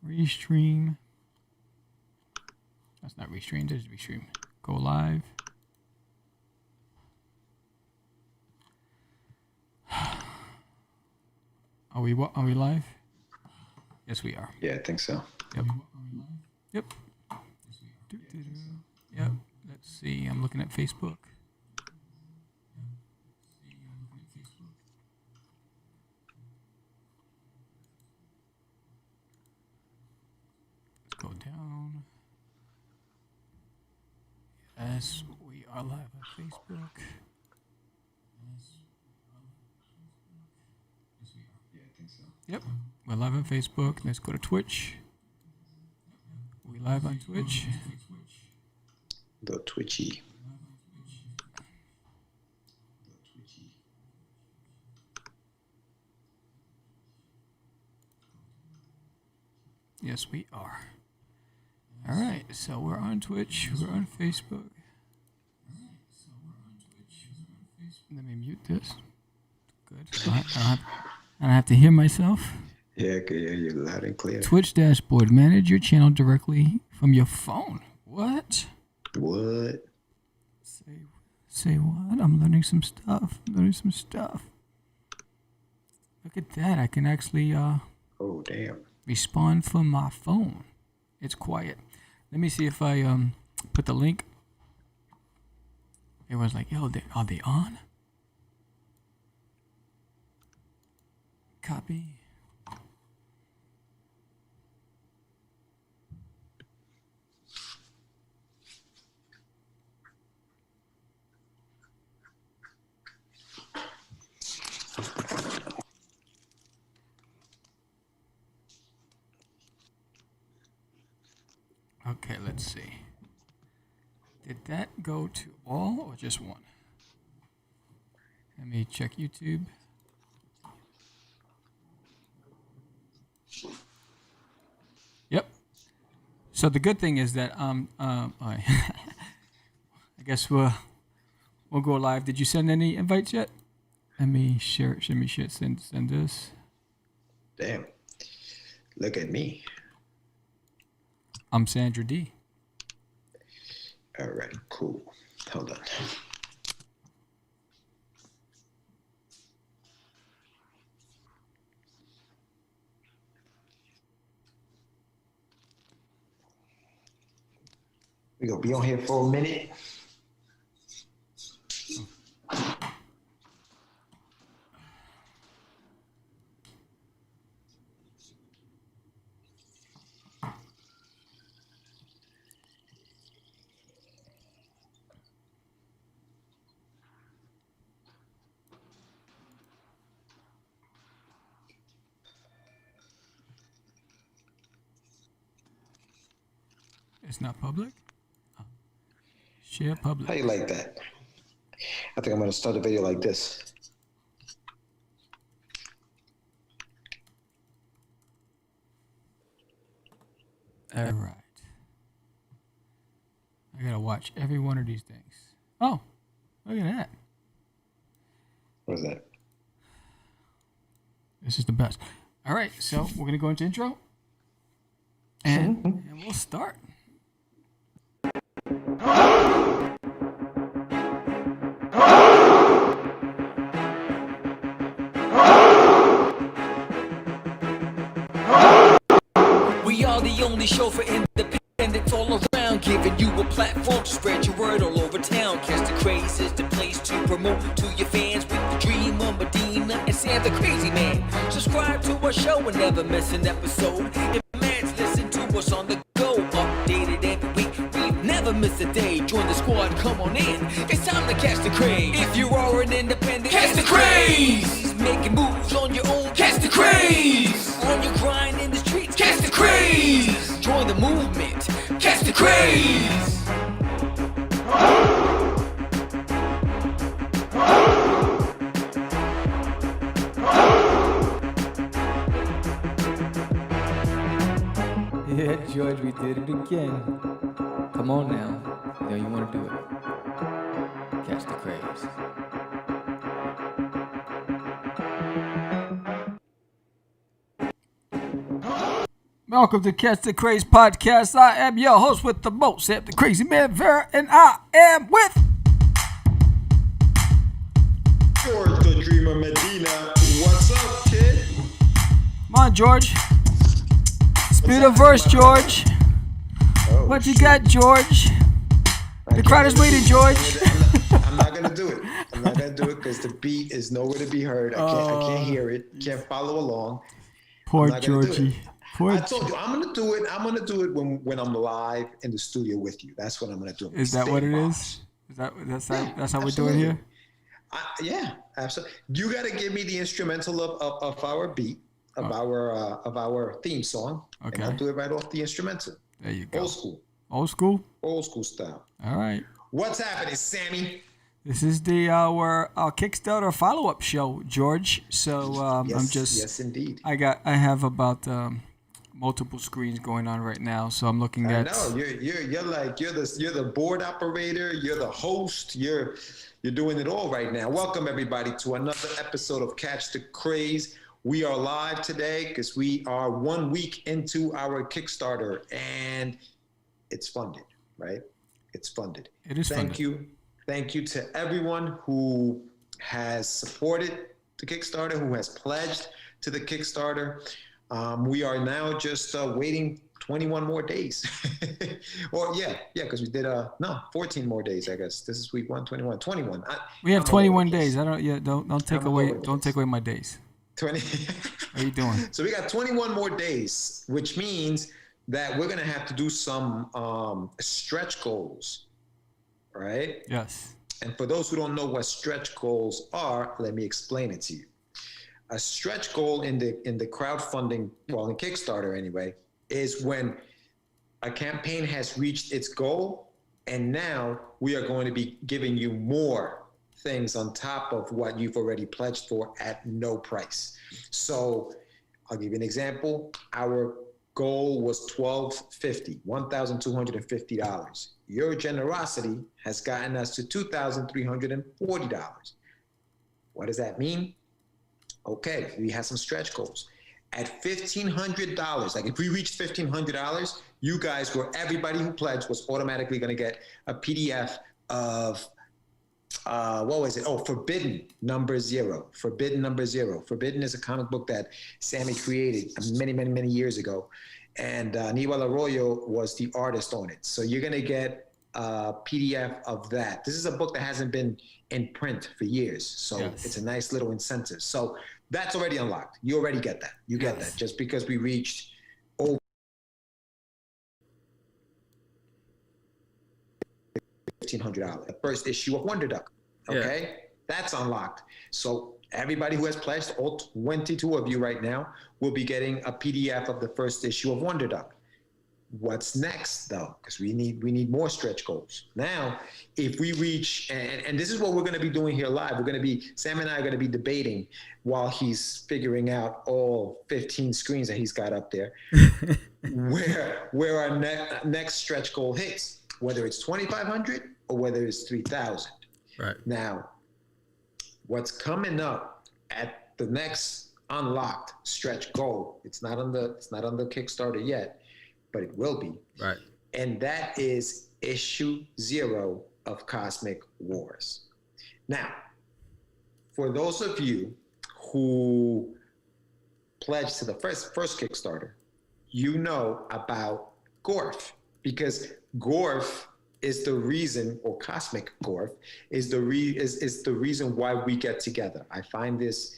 Restream. That's not restream. There's restream. Go live. Are we live? Yes, we are. Yeah, I think so. Yep. Yep. Yep. Let's see. I'm looking at Facebook. Let's go down. Yes, we are live on Facebook. Yeah, I think so. Yep. We're live on Facebook. Let's go to Twitch. We live on Twitch. The Twitchy. Yes, we are. All right, so we're on Twitch. We're on Facebook. Let me mute this. Good. I don't have to hear myself. Yeah, I can hear you loud and clear. Twitch dashboard. Manage your channel directly from your phone. What? What? Say what? I'm learning some stuff. Look at that. I can actually Oh, damn. respond from my phone. It's quiet. Let me see if I put the link. It was like, yo, are they on? Copy. Okay, let's see. Did that go to all or just one? Let me check YouTube. Yep. So the good thing is that I guess we'll go live. Did you send any invites yet? Let me share it. Send this. Damn. Look at me. I'm Sandra D. All right, cool. Hold on. We gonna be on here for a minute. It's not public? Oh. Share public. How you like that? I think I'm gonna start a video like this. All right. I gotta watch every one of these things. Oh, look at that. What is that? This is the best. All right, so we're gonna go into intro, and we'll start. We are the only show for independents all around, giving you a platform to spread your word all over town. Catch the Craze is the place to promote to your fans with the dream of Medina and Sam the Crazy Man. Subscribe to our show and never miss an episode. If fans listen to us on the go, updated every week, we never miss a day. Join the squad, come on in. It's time to catch the craze. If you are an independent, catch the craze. Making moves on your own, catch the craze. On your grind in the streets, catch the craze. Join the movement, catch the craze. Yeah, George, we did it again. Come on now. You know you want to do it. Catch the craze. Welcome to Catch the Craze podcast. I am your host with the most, Sam the Crazy Man Vera, and I am with George the Dreamer Medina. What's up, kid? Come on, George. Spit a verse, George. Oh, What you got, George? The crowd is waiting, George. I'm not gonna do it. I'm not gonna do it because the beat is nowhere to be heard. I can't hear it. Can't follow along. Poor not gonna do Georgie. Poor I told you I'm gonna do it. I'm gonna do it when I'm live in the studio with you. That's what I'm gonna do. Is that what it is? That's how we're doing here? Yeah, absolutely. You got to give me the instrumental of our beat of our theme song. Okay. And I'll do it right off the instrumental. There you go. Old school. Old school? Old school style. All right. What's happening, Sammy? This is our Kickstarter follow-up show, George. So Yes, indeed. I have about multiple screens going on right now, so I'm looking at. I know you're the board operator. You're the host. You're doing it all right now. Welcome everybody to another episode of Catch the Craze. We are live today because we are 1 week into our Kickstarter, and it's funded, right? It's funded. It is funded. Thank you to everyone who has supported the Kickstarter, who has pledged to the Kickstarter. We are now just waiting 21 more days. Because we did 14 more days, I guess. This is week 121. We have 21 days. Don't take away my days. 20. What are you doing? So we got 21 more days, which means that we're gonna have to do some stretch goals, right? Yes. And for those who don't know what stretch goals are, let me explain it to you. A stretch goal in the crowdfunding, well, in Kickstarter anyway, is when a campaign has reached its goal, and now we are going to be giving you more things on top of what you've already pledged for at no price. So I'll give you an example. Our goal was $1,250. Your generosity has gotten us to $2,340. What does that mean? Okay, we have some stretch goals. At $1,500, like if we reached $1,500, you guys everybody who pledged was automatically going to get a PDF of, what was it? Oh, Forbidden Number Zero. Forbidden Number Zero. Forbidden is a comic book that Sammy created many, many, many years ago. And Aníbal Arroyo was the artist on it. So you're going to get a PDF of that. This is a book that hasn't been in print for years. So It's a nice little incentive. So that's already unlocked. You already get that. You get that just because we reached over $1,500. The first issue of Wonder Duck. Okay? That's unlocked. So everybody who has pledged, all 22 of you right now, will be getting a PDF of the first issue of Wonder Duck. What's next, though? Because we need more stretch goals. Now, if we reach, and this is what we're going to be doing here live. Sam and I are going to be debating while he's figuring out all 15 screens that he's got up there, where our next stretch goal hits, whether it's 2,500 or whether it's 3,000. Right. Now, what's coming up at the next unlocked stretch goal? It's not on the Kickstarter yet, but it will be. Right. And that is issue 0 of Cosmic Wars. Now, for those of you who pledged to the first Kickstarter, you know about Gorf, because Gorf is the reason, or Cosmic Gorf is the reason why we get together. I find this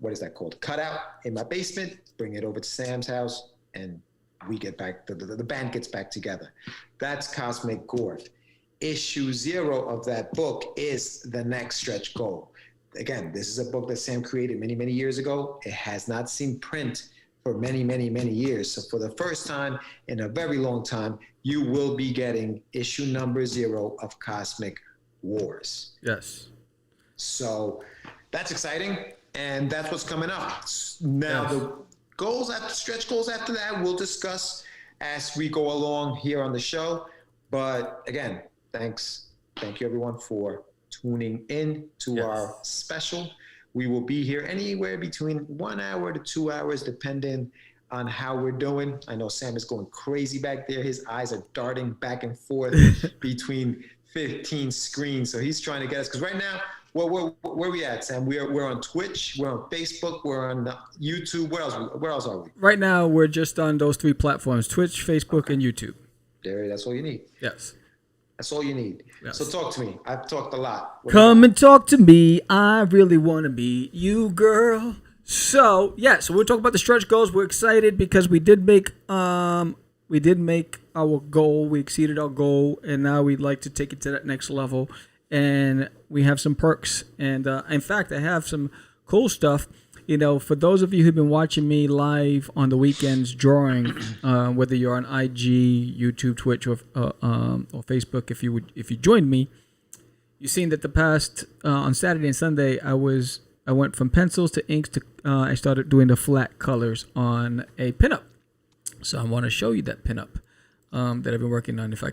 what is that called? Cutout in my basement, bring it over to Sam's house, and we get back, the band gets back together. That's Cosmic Gorf. Issue 0 of that book is the next stretch goal. Again, this is a book that Sam created many, many years ago. It has not seen print for many, many, many years. So for the first time in a very long time, you will be getting issue number 0 of Cosmic Wars. Yes. So that's exciting, and that's what's coming up. Now, the stretch goals after that, we'll discuss as we go along here on the show. But again, thank you everyone for tuning in to our special. We will be here anywhere between 1 hour to 2 hours, depending on how we're doing. I know Sam is going crazy back there. His eyes are darting back and forth between 15 screens. So he's trying to get us, because right now, where we at, Sam? We're on Twitch, we're on Facebook, we're on YouTube. Where else are we? Right now, we're just on those 3 platforms: Twitch, Facebook, and YouTube. That's all you need. Yes. That's all you need. Yes. So talk to me. I've talked a lot. Come and talk to me. I really want to be you, girl. So we'll talk about the stretch goals. We're excited because we did make our goal. We exceeded our goal, and now we'd like to take it to that next level. And we have some perks. And in fact, I have some cool stuff. You know, for those of you who've been watching me live on the weekends drawing, whether you're on IG, YouTube, Twitch, or Facebook, if you joined me, you've seen that the past on Saturday and Sunday I went from pencils to inks to I started doing the flat colors on a pinup. So I want to show you that pinup that I've been working on. If I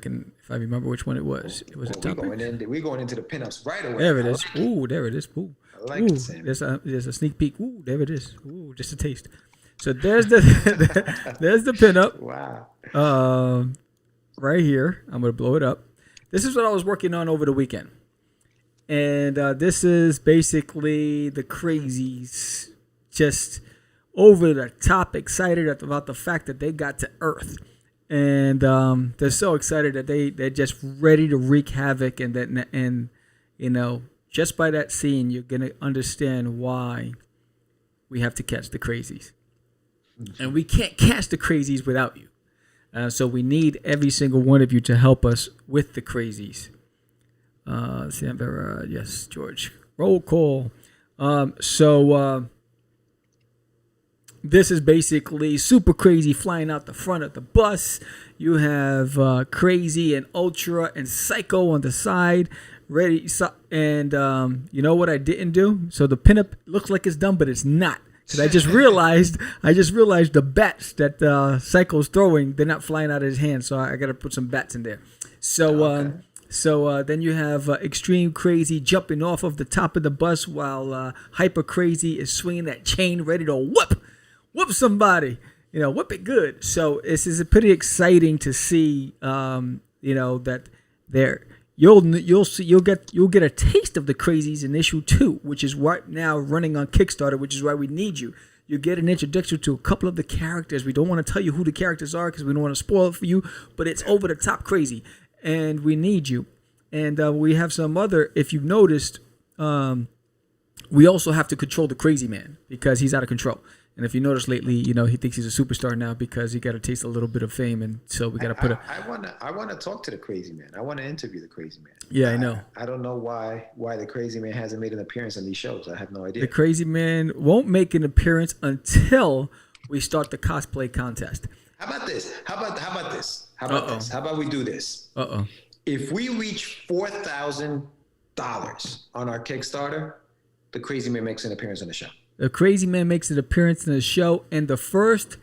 remember which one it was. It was a topic. We're going into the pinups right away. There it is. Ooh, there it is. Ooh. I like it, Sam. There's a sneak peek. Ooh, there it is. Ooh, just a taste. So there's the there's the pinup. Wow. Right here. I'm gonna blow it up. This is what I was working on over the weekend. And this is basically the crazies, just over the top excited about the fact that they got to Earth. And they're so excited that they're just ready to wreak havoc. And you know, just by that scene, you're going to understand why we have to catch the crazies. And we can't catch the crazies without you. So we need every single one of you to help us with the crazies. Sam Vera, yes, George. Roll call. This is basically super crazy flying out the front of the bus. You have crazy and ultra and psycho on the side. Ready. And you know what I didn't do? So the pinup looks like it's done, but it's not. Because I just realized the bats that Psycho's throwing, they're not flying out of his hand. So I got to put some bats in there. So Okay. So then you have extreme crazy jumping off of the top of the bus while hyper crazy is swinging that chain ready to whoop somebody, whip it good. So this is pretty exciting to see, that there you'll get a taste of the crazies in issue 2, which is right now running on Kickstarter, which is why we need you. You get an introduction to a couple of the characters. We don't want to tell you who the characters are because we don't want to spoil it for you, but it's over the top crazy. And we need you. And we have some other, if you've noticed, we also have to control the crazy man because he's out of control. And if you notice lately, he thinks he's a superstar now because he got to taste a little bit of fame. And so we got to put I want to talk to the crazy man. I want to interview the crazy man. Yeah, I know. I don't know why the crazy man hasn't made an appearance on these shows. I have no idea. The crazy man won't make an appearance until we start the cosplay contest. How about this? How about this? How about we do this? If we reach $4,000 on our Kickstarter, the crazy man makes an appearance on the show. The crazy man makes an appearance in the show, and the first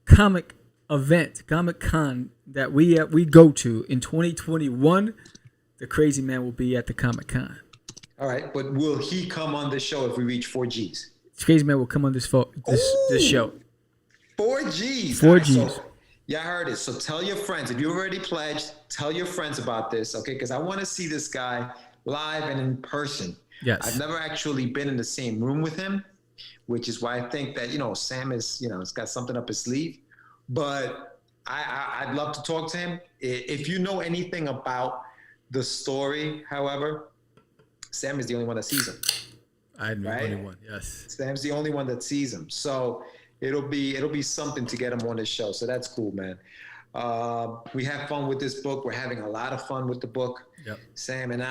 comic event, Comic-Con, that we go to in 2021, the crazy man will be at the Comic-Con. All right, but will he come on the show if we reach 4 Gs? The crazy man will come on this show. 4 Gs. 4 Gs. So, yeah, I heard it. So tell your friends. If you already pledged, tell your friends about this, okay? Because I want to see this guy live and in person. Yes. I've never actually been in the same room with him, which is why I think that, Sam is, has got something up his sleeve. But I'd love to talk to him. If you know anything about the story, however, Sam is the only one that sees him. I'm the only one, yes. Sam's the only one that sees him. So it'll be something to get him on this show. So that's cool, man. We have fun with this book. We're having a lot of fun with the book. Yep. Sam and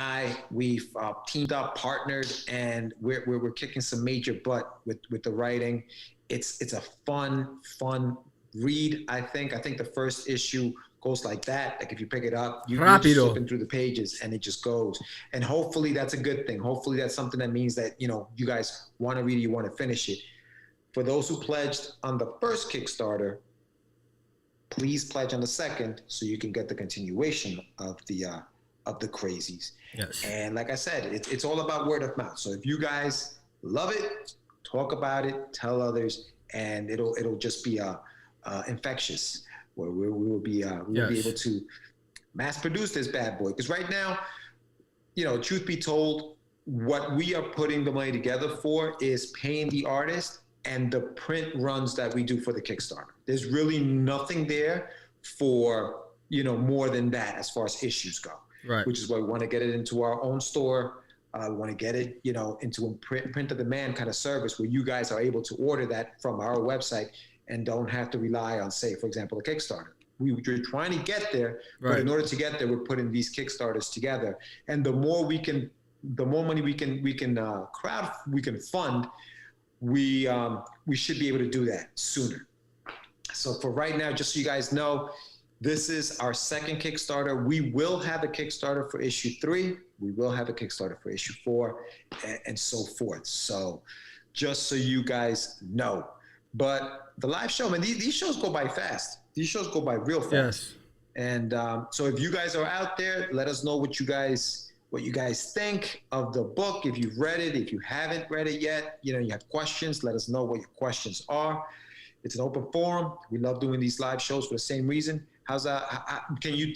we've teamed up, partnered, and we're kicking some major butt with the writing. It's a fun read. I think the first issue goes like that. Like if you pick it up, you're just flipping through the pages and it just goes. And hopefully that's a good thing. Hopefully that's something that means that you guys want to read it, you want to finish it. For those who pledged on the first Kickstarter, please pledge on the second so you can get the continuation of the crazies. Yes. And like I said, it's all about word of mouth. So if you guys love it, talk about it, tell others, and it'll just be a infectious, where we will be able to mass produce this bad boy. Because right now, truth be told, what we are putting the money together for is paying the artist and the print runs that we do for the Kickstarter. There's really nothing there for, more than that as far as issues go. Right. Which is why we want to get it into our own store. We want to get it, into a print of demand kind of service where you guys are able to order that from our website and don't have to rely on, say, for example, a Kickstarter. We're trying to get there, but in order to get there, we're putting these Kickstarters together. And the more money we can fund, we should be able to do that sooner. So for right now, just so you guys know, this is our second Kickstarter. We will have a Kickstarter for issue 3. We will have a Kickstarter for issue 4, and so forth. So just so you guys know. But the live show, man, these shows go by fast. These shows go by real fast. Yes. And so if you guys are out there, let us know what you guys think of the book. If you've read it, if you haven't read it yet, you have questions, let us know what your questions are. It's an open forum. We love doing these live shows for the same reason. How's that? Can you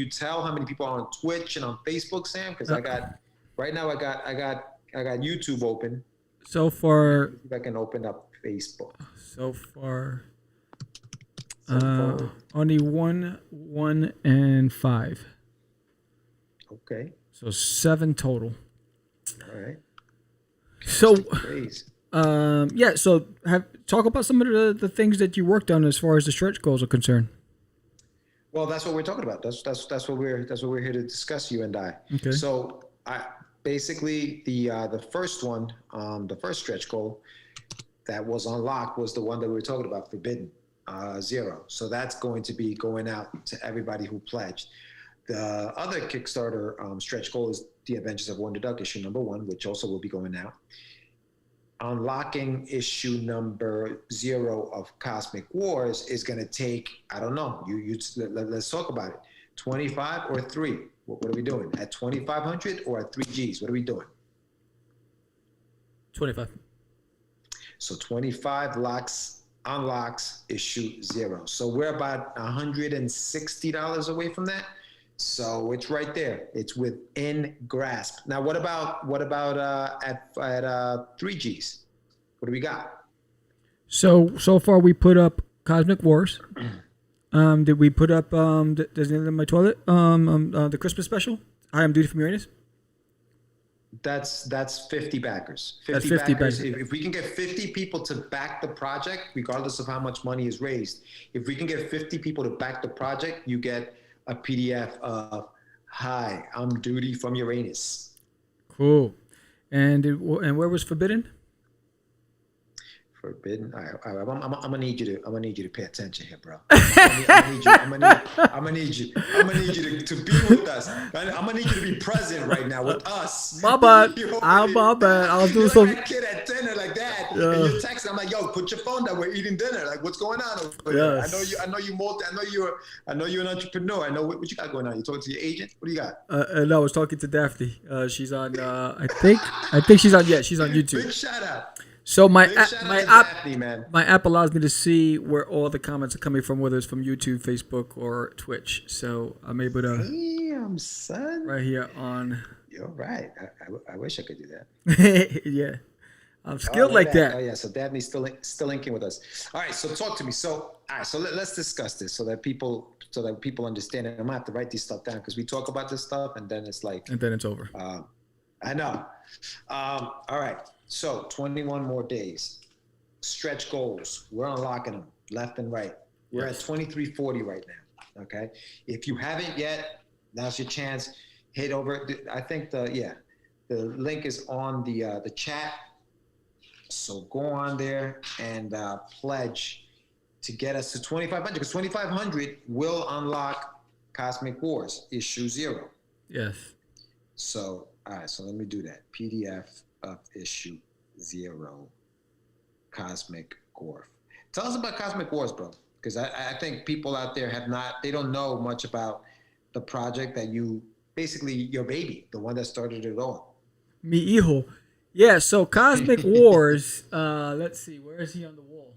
tell how many people are on Twitch and on Facebook, Sam? Because I got YouTube open. So far, if I can open up Facebook. So far, only 1 and 5. Okay. So 7 total. All right. So, So talk about some of the things that you worked on as far as the stretch goals are concerned. Well, that's what we're talking about. That's what we're here to discuss, you and I. Okay. So basically the first one, the first stretch goal that was unlocked was the one that we were talking about, Forbidden Zero. So that's going to be going out to everybody who pledged. The other Kickstarter stretch goal is The Adventures of Wonder Duck, issue number 1, which also will be going out. Unlocking issue number 0 of Cosmic Wars is going to take, I don't know, let's talk about it. 25 or 3? What are we doing? At 2,500 or at 3 Gs? What are we doing? 25. So 25 unlocks issue 0. So we're about $160 away from that. So it's right there. It's within grasp. Now, what about at 3 Gs? What do we got? So far we put up Cosmic Wars. Did we put up There's anything in my toilet? The Christmas special. I Am Duty from Uranus. That's 50 backers. 50 That's 50 backers. If we can get 50 people to back the project, regardless of how much money is raised, if we can get 50 people to back the project, you get a PDF of "Hi, I'm Duty from Uranus." Cool. And where was Forbidden? Forbidden. All right. I'm gonna need you to pay attention here, bro. I'm gonna need you to be with us. I'm gonna need you to be present right now with us. My bad. My bad. I was doing something. That kid at dinner like that. And you're texting. I'm like, yo, put your phone down. We're eating dinner. Like, what's going on over there? I know you're an entrepreneur. I know what you got going on. You talking to your agent? What do you got? No, I was talking to Daphne. She's on. I think she's on. Yeah, she's on YouTube. Big shout out. So my Daphne, my app allows me to see where all the comments are coming from, whether it's from YouTube, Facebook, or Twitch. So I'm able to. Damn, son. Right here on. You're right. I wish I could do that. Yeah, I'm skilled like that. Oh yeah. So Daphne's still inking with us. All right. So talk to me. So all right. So let's discuss this so that people understand it. I'm gonna have to write these stuff down because we talk about this stuff and then it's like. And then it's over. I know. All right. So 21 more days. Stretch goals. We're unlocking them left and right. We're at 2340 right now. Okay. If you haven't yet, now's your chance. Head over. I think the link is on the chat. So go on there and pledge to get us to 2,500 because 2,500 will unlock Cosmic Wars issue 0. Yes. So all right. So let me do that. PDF of issue 0, Cosmic Gorf. Tell us about Cosmic Wars, bro, because I think people out there they don't know much about the project that basically your baby, the one that started it all. Mi hijo. Yeah, so Cosmic Wars, let's see, where is he on the wall?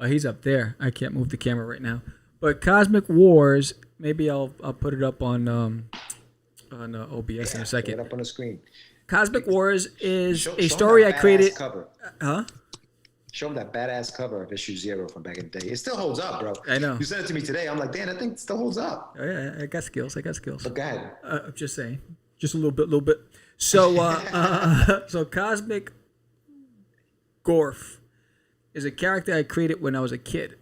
He's up there. I can't move the camera right now. But Cosmic Wars, maybe I'll put it up on OBS in a second. Put it up on the screen. Cosmic Wars is Show a story I created. Cover. Huh? Show them that badass cover of issue 0 from back in the day. It still holds up, bro. I know. You sent it to me today. I'm like, damn, that thing still holds up. Oh, yeah, I got skills. But go ahead. I'm just saying, just a little bit. So, so Cosmic Gorf is a character I created when I was a kid,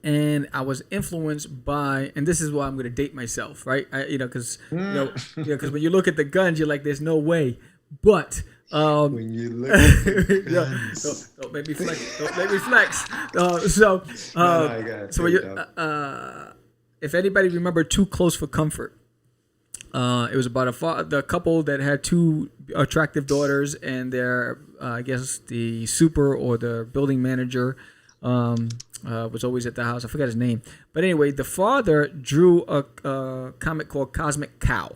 and I was influenced by, and this is why I'm going to date myself, right? Because because when you look at the guns, you're like, there's no way. But when you look at the guns. don't make me flex. Don't make me flex. So when you, if anybody remember Too Close for Comfort, it was about the couple that had two attractive daughters, and their I guess the super or the building manager was always at the house. I forgot his name, but anyway, the father drew a comic called Cosmic Cow.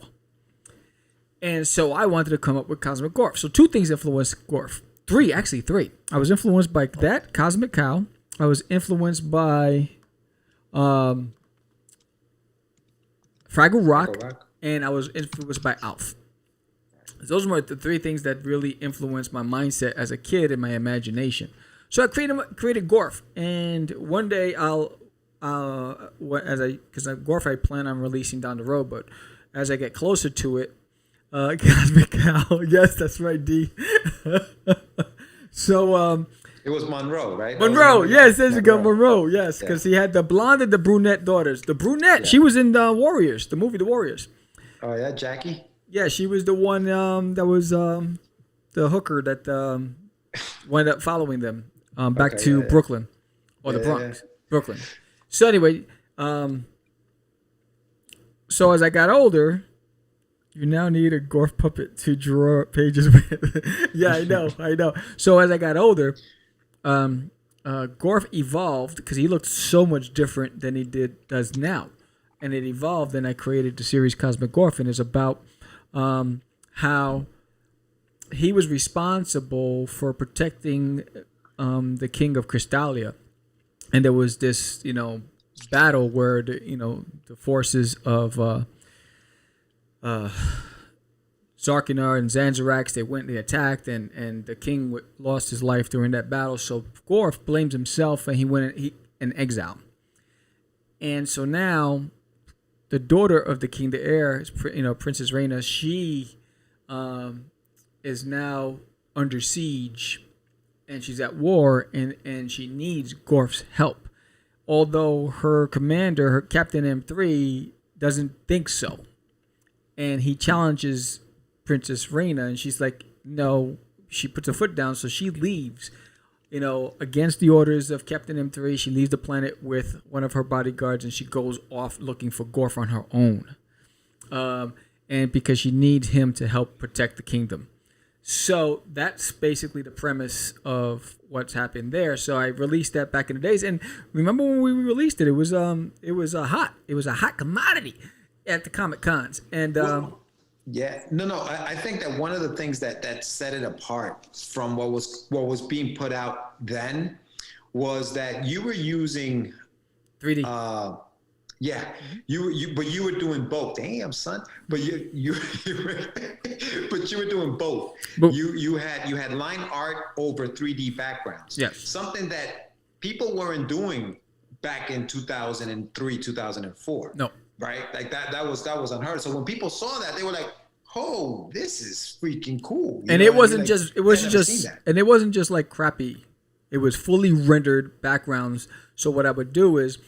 And so I wanted to come up with Cosmic Gorf. So two things influenced Gorf. Three. I was influenced by that, Cosmic Cow. I was influenced by Fraggle Rock. And I was influenced by Alf. Those were the three things that really influenced my mindset as a kid and my imagination. So I created Gorf. And one day because Gorf I plan on releasing down the road, but as I get closer to it, Cosmic Cow. Yes, that's right, D. So it was Monroe, right? Monroe, yes, there's a go. Monroe, yes, because he had the blonde and the brunette daughters. The brunette, she was in the Warriors, the movie The Warriors. Oh yeah, Jackie. Yeah, she was the one that was the hooker that wound up following them back to Brooklyn or the Bronx, Brooklyn. So anyway, so as I got older. You now need a Gorf puppet to draw pages with. Yeah, I know. So as I got older, Gorf evolved because he looked so much different than he does now. And it evolved, and I created the series Cosmic Gorf, and it's about how he was responsible for protecting the king of Crystallia. And there was this, battle where the forces of Zarkinar and Zanzarax, they attacked, and the king lost his life during that battle. So Gorf blames himself, and he went in exile. And so now, the daughter of the king, the heir, Princess Reina, she is now under siege, and she's at war, and she needs Gorf's help. Although her commander, her Captain M3, doesn't think so. And he challenges Princess Reina, and she's like, no. She puts her foot down, so she leaves, against the orders of Captain M3. She leaves the planet with one of her bodyguards, and she goes off looking for Gorf on her own. And because she needs him to help protect the kingdom. So that's basically the premise of what's happened there. So I released that back in the days, and remember when we released it? It was a hot commodity at the Comic Cons, and I think that one of the things that set it apart from what was being put out then was that you were using 3D. But you were doing both. Damn, son. But you were doing both. You had line art over 3D backgrounds. Yes. Something that people weren't doing back in 2003, 2004. No. Right? Like that was unheard of. So when people saw that, they were like, "Oh, this is freaking cool." And it wasn't just like crappy. It was fully rendered backgrounds. So what I would do is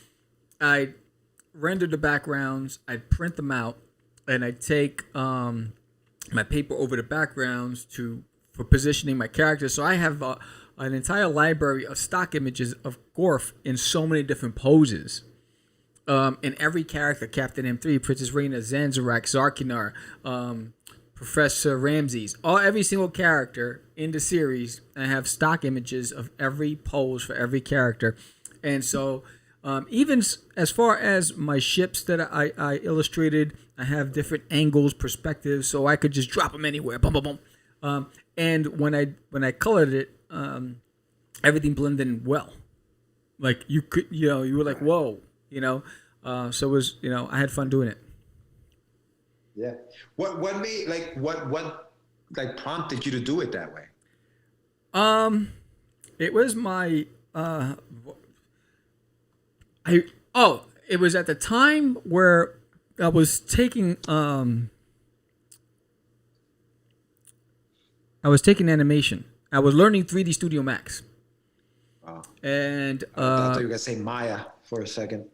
I render the backgrounds, I'd print them out, and I'd take my paper over the backgrounds for positioning my characters. So I have an entire library of stock images of Gorf in so many different poses. And every character, Captain M3, Princess Reina, Zanzarax, Zarkinar, Professor Ramses, every single character in the series, I have stock images of every pose for every character. And so even as far as my ships that I illustrated, I have different angles, perspectives, so I could just drop them anywhere. Boom, boom, boom. And when I colored it, everything blended in well. Like you could, you were like, whoa, so it was, I had fun doing it. Yeah. What made what like prompted you to do it that way? It was my, it was at the time where I was taking, animation. I was learning 3D Studio Max. Oh. And I thought you were gonna say Maya for a second.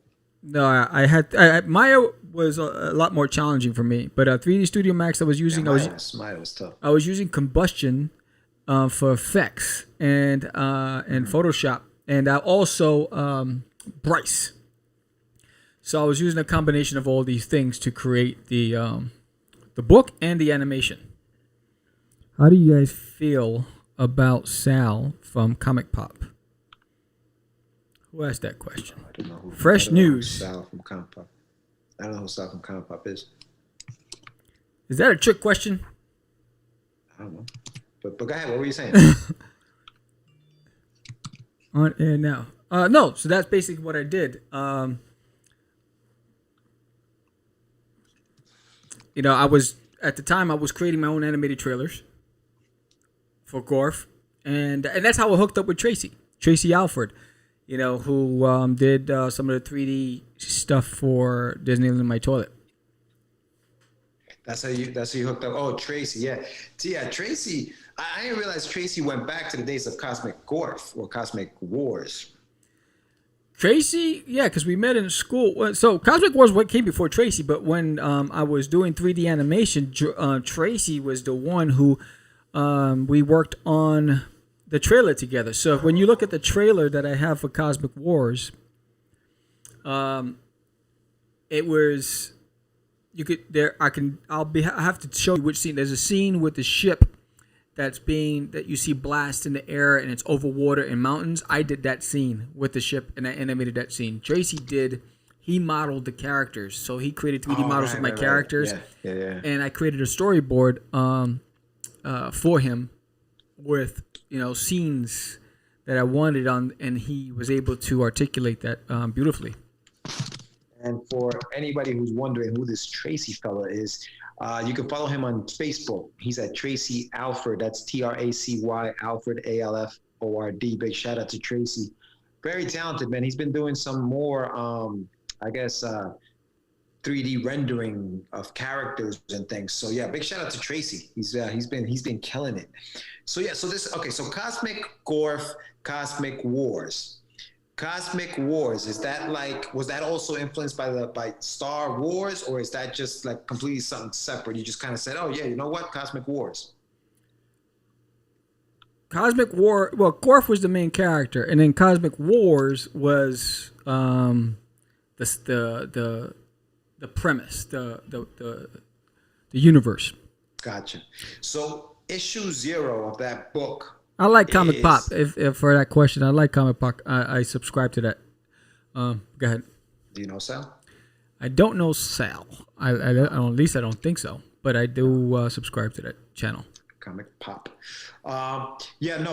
no, Maya was a lot more challenging for me. But 3D Studio Max, I was using, Maya was tough. I was using Combustion for effects and Photoshop, and I also Bryce. So I was using a combination of all these things to create the book and the animation. How do you guys feel about Sal from Comic Pop? Who asked that question? I don't know who. Fresh news. Sal from Comic Pop. I don't know who Sal from Comic Pop is. Is that a trick question? I don't know. But go ahead. What were you saying? On air now. No, so that's basically what I did. I was at the time I was creating my own animated trailers for Gorf, and that's how I hooked up with Tracy Alford, who did some of the 3D stuff for Disneyland in My Toilet. That's how you hooked up. Oh, Tracy, yeah. Tracy. I didn't realize Tracy went back to the days of Cosmic Gorf or Cosmic Wars. Tracy, yeah, because we met in school. So Cosmic Wars what came before Tracy, but when I was doing 3D animation, Tracy was the one who we worked on the trailer together. So when you look at the trailer that I have for Cosmic Wars, it was I have to show you which scene. There's a scene with the ship that you see blast in the air and it's over water and mountains. I did that scene with the ship and I animated that scene. Tracy he modeled the characters. So he created 3D models of my characters. Yeah. And I created a storyboard for him with, scenes that I wanted on, and he was able to articulate that beautifully. And for anybody who's wondering who this Tracy fella is, you can follow him on Facebook. He's at Tracy Alford. That's Tracy Alford, Alford. Big shout out to Tracy. Very talented, man. He's been doing some more, 3D rendering of characters and things. So yeah, big shout out to Tracy. He's been killing it. So Cosmic Gorf, Cosmic Wars. Cosmic Wars, was that also influenced by Star Wars, or is that just like completely something separate? You just kind of said, oh yeah, you know what, Cosmic Wars. Cosmic War. Well, Gorf was the main character, and then Cosmic Wars was the premise, the universe. Gotcha. So issue 0 of that book. I like Comic Pop. If for that question, I like Comic Pop. I subscribe to that. Go ahead. Do you know Sal? I don't know Sal. At least I don't think so. But I do subscribe to that channel. Comic Pop.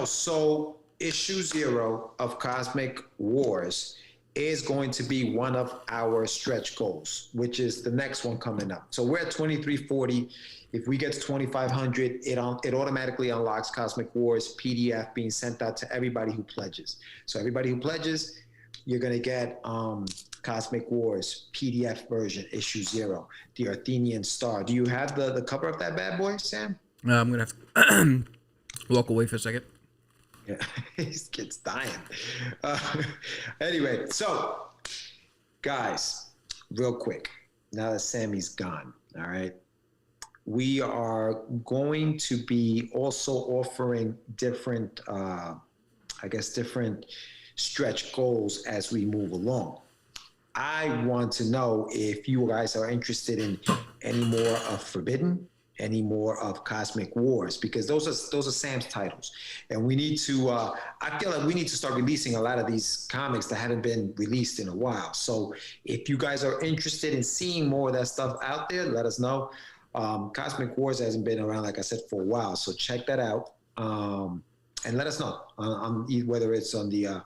So issue 0 of Cosmic Wars is going to be one of our stretch goals, which is the next one coming up. So we're at 2340. If we get to 2,500, it automatically unlocks Cosmic Wars PDF being sent out to everybody who pledges. So everybody who pledges, you're going to get Cosmic Wars PDF version, issue 0, the Arthenian Star. Do you have the cover of that bad boy, Sam? I'm going to have to walk away for a second. Yeah, this kid's dying. Anyway, so guys, real quick, now that Sammy's gone, all right, we are going to be also offering different, different stretch goals as we move along. I want to know if you guys are interested in any more of Forbidden, any more of Cosmic Wars, because those are Sam's titles, and we need to. I feel like we need to start releasing a lot of these comics that haven't been released in a while. So if you guys are interested in seeing more of that stuff out there, let us know. Cosmic Wars hasn't been around, like I said, for a while, so check that out, and let us know on whether it's on the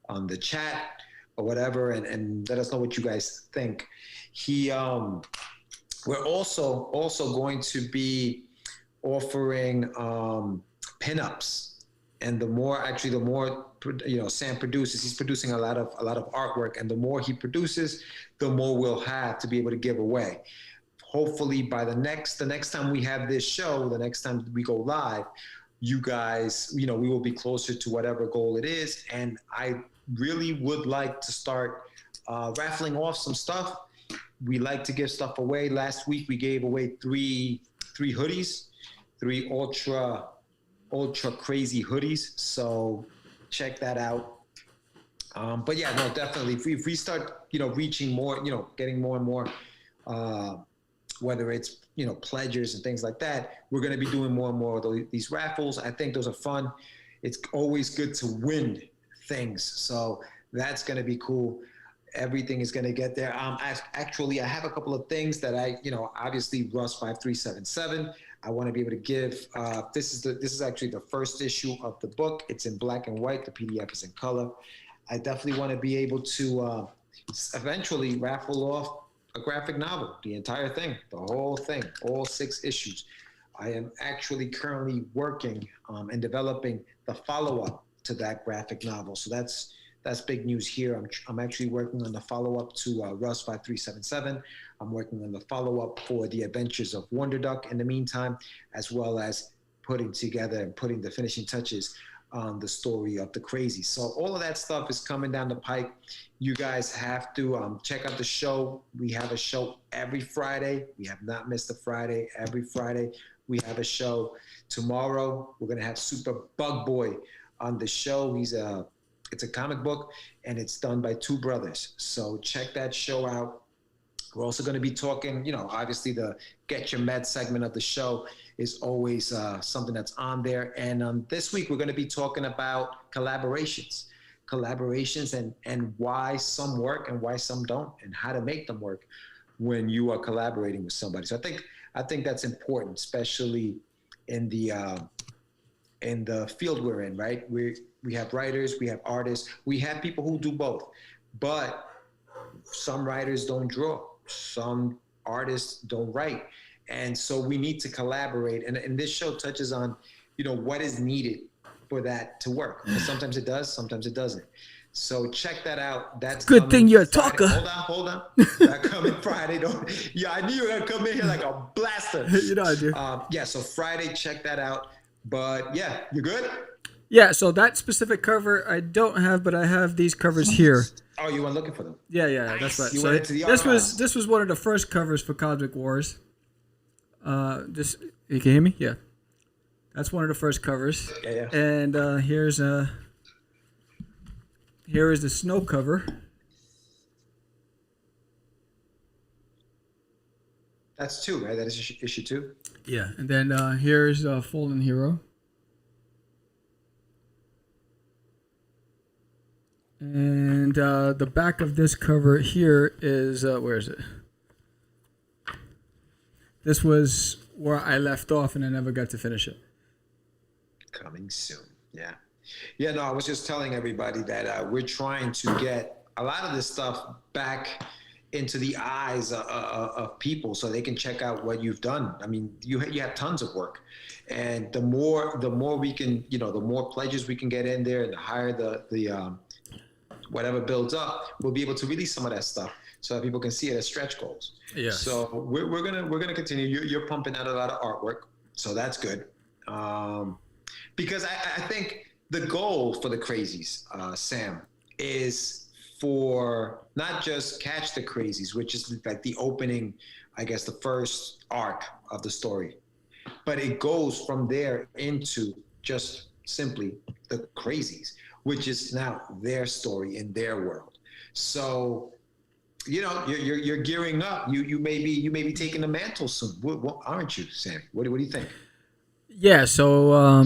on the chat or whatever, and let us know what you guys think. We're also going to be offering pinups, and the more Sam produces. He's producing a lot of artwork, and the more he produces, the more we'll have to be able to give away. Hopefully, by the next time we have this show, the next time we go live, you guys, we will be closer to whatever goal it is, and I really would like to start raffling off some stuff. We like to give stuff away. Last week we gave away three hoodies, 3 ultra crazy hoodies. So check that out. But yeah, no, definitely. If we start, reaching more, getting more and more, whether it's, pledgers and things like that, we're going to be doing more and more of these raffles. I think those are fun. It's always good to win things. So that's going to be cool. Everything is going to get there. Actually, I have a couple of things that obviously Russ 5377. I want to be able to give. This is actually the first issue of the book. It's in black and white. The PDF is in color. I definitely want to be able to eventually raffle off a graphic novel, the entire thing, the whole thing, all 6 issues. I am actually currently working and developing the follow-up to that graphic novel. So that's big news here. I'm actually working on the follow-up to Russ 5377. I'm working on the follow-up for The Adventures of Wonder Duck in the meantime, as well as putting together and putting the finishing touches on the story of the Crazy. So all of that stuff is coming down the pike. You guys have to check out the show. We have a show every Friday. We have not missed a Friday. Every Friday we have a show. Tomorrow we're going to have Super Bug Boy on the show. It's a comic book, and it's done by 2 brothers. So check that show out. We're also going to be talking, obviously the Get Your Med segment of the show is always something that's on there. And this week, we're going to be talking about collaborations and why some work and why some don't, and how to make them work when you are collaborating with somebody. So I think that's important, especially in the field we're in, right? We have writers, we have artists, we have people who do both, but some writers don't draw, some artists don't write. And so we need to collaborate. And this show touches on, what is needed for that to work. But sometimes it does, sometimes it doesn't. So check that out. That's good thing you're a Friday. talker. Hold on. That coming Friday. I knew you were gonna come in here like a blaster. I do. Yeah, so Friday, check that out. But yeah, you good? Yeah, so that specific cover I don't have, but I have these covers here. Oh, you weren't looking for them? Yeah, Nice. that's right. You So went into the this was one of the first covers for Cosmic Wars. You can hear me? Yeah. That's one of the first covers. Yeah. And here is the snow cover. That's 2, right? That is issue 2. Yeah, and then here's Fallen Hero. And the back of this cover here is where is it? This was where I left off, and I never got to finish it. Coming soon. Yeah. Yeah, no, I was just telling everybody that we're trying to get a lot of this stuff back into the eyes of people so they can check out what you've done. I mean, you have tons of work. And the more we can, the more pledges we can get in there, and the higher the whatever builds up, we'll be able to release some of that stuff so that people can see it as stretch goals. Yeah. So we're gonna continue. You're pumping out a lot of artwork, so that's good. Because I think the goal for the Crazies, Sam, is for not just catch the Crazies, which is like the opening, I guess, the first arc of the story, but it goes from there into just simply the Crazies, which is now their story in their world. So, you're gearing up. You may be taking the mantle soon, aren't you, Sam? What do you think? Yeah. So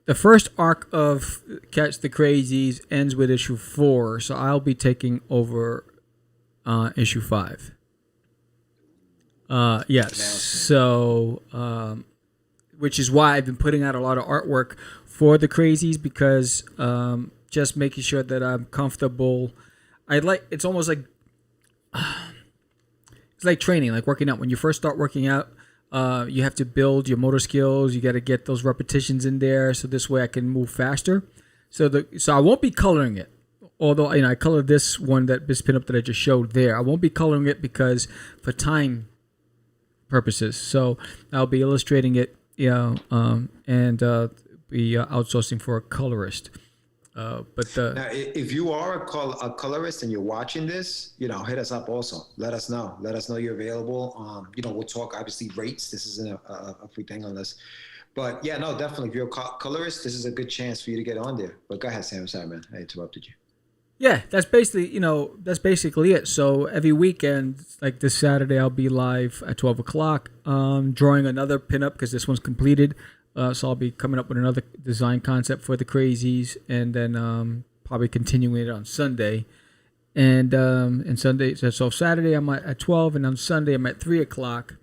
the first arc of Catch the Crazies ends with issue 4. So I'll be taking over issue 5. Yes. So, which is why I've been putting out a lot of artwork for the Crazies, because just making sure that I'm comfortable. It's almost like it's like training, like working out. When you first start working out, you have to build your motor skills. You got to get those repetitions in there, so this way I can move faster. So I won't be coloring it. Although I colored this one, this pinup that I just showed there. I won't be coloring it because for time purposes. So I'll be illustrating it, and be outsourcing for a colorist. Now, if you are a colorist and you're watching this, hit us up also. Let us know. Let us know you're available. We'll talk obviously rates. This isn't a free thing on this. But yeah, no, definitely. If you're a colorist, this is a good chance for you to get on there. But go ahead, Sam. Sorry, man. I interrupted you. Yeah, that's basically it. So every weekend, like this Saturday, I'll be live at 12 o'clock, drawing another pinup because this one's completed. So I'll be coming up with another design concept for the Crazies, and then probably continuing it on Sunday. And Sunday, so Saturday I'm at 12, and on Sunday I'm at 3 o'clock.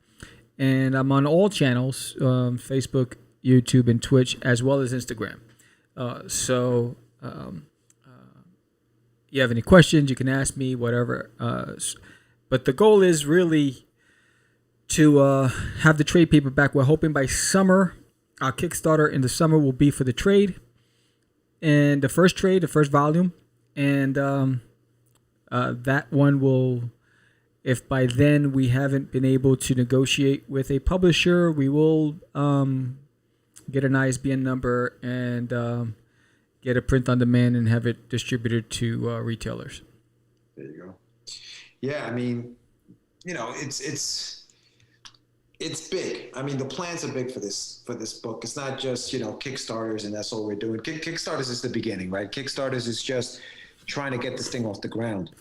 And I'm on all channels, Facebook, YouTube, and Twitch, as well as Instagram. You have any questions, you can ask me, whatever. But the goal is really to have the trade paperback. We're hoping by summer. Our Kickstarter in the summer will be for the trade, and the first volume, and that one will, if by then we haven't been able to negotiate with a publisher, we will get an ISBN number and get a print on demand and have it distributed to retailers. There you go. Yeah, I mean, it's big. I mean, the plans are big for this book. It's not just, Kickstarters and that's all we're doing. Kickstarters is the beginning, right? Kickstarters is just trying to get this thing off the ground.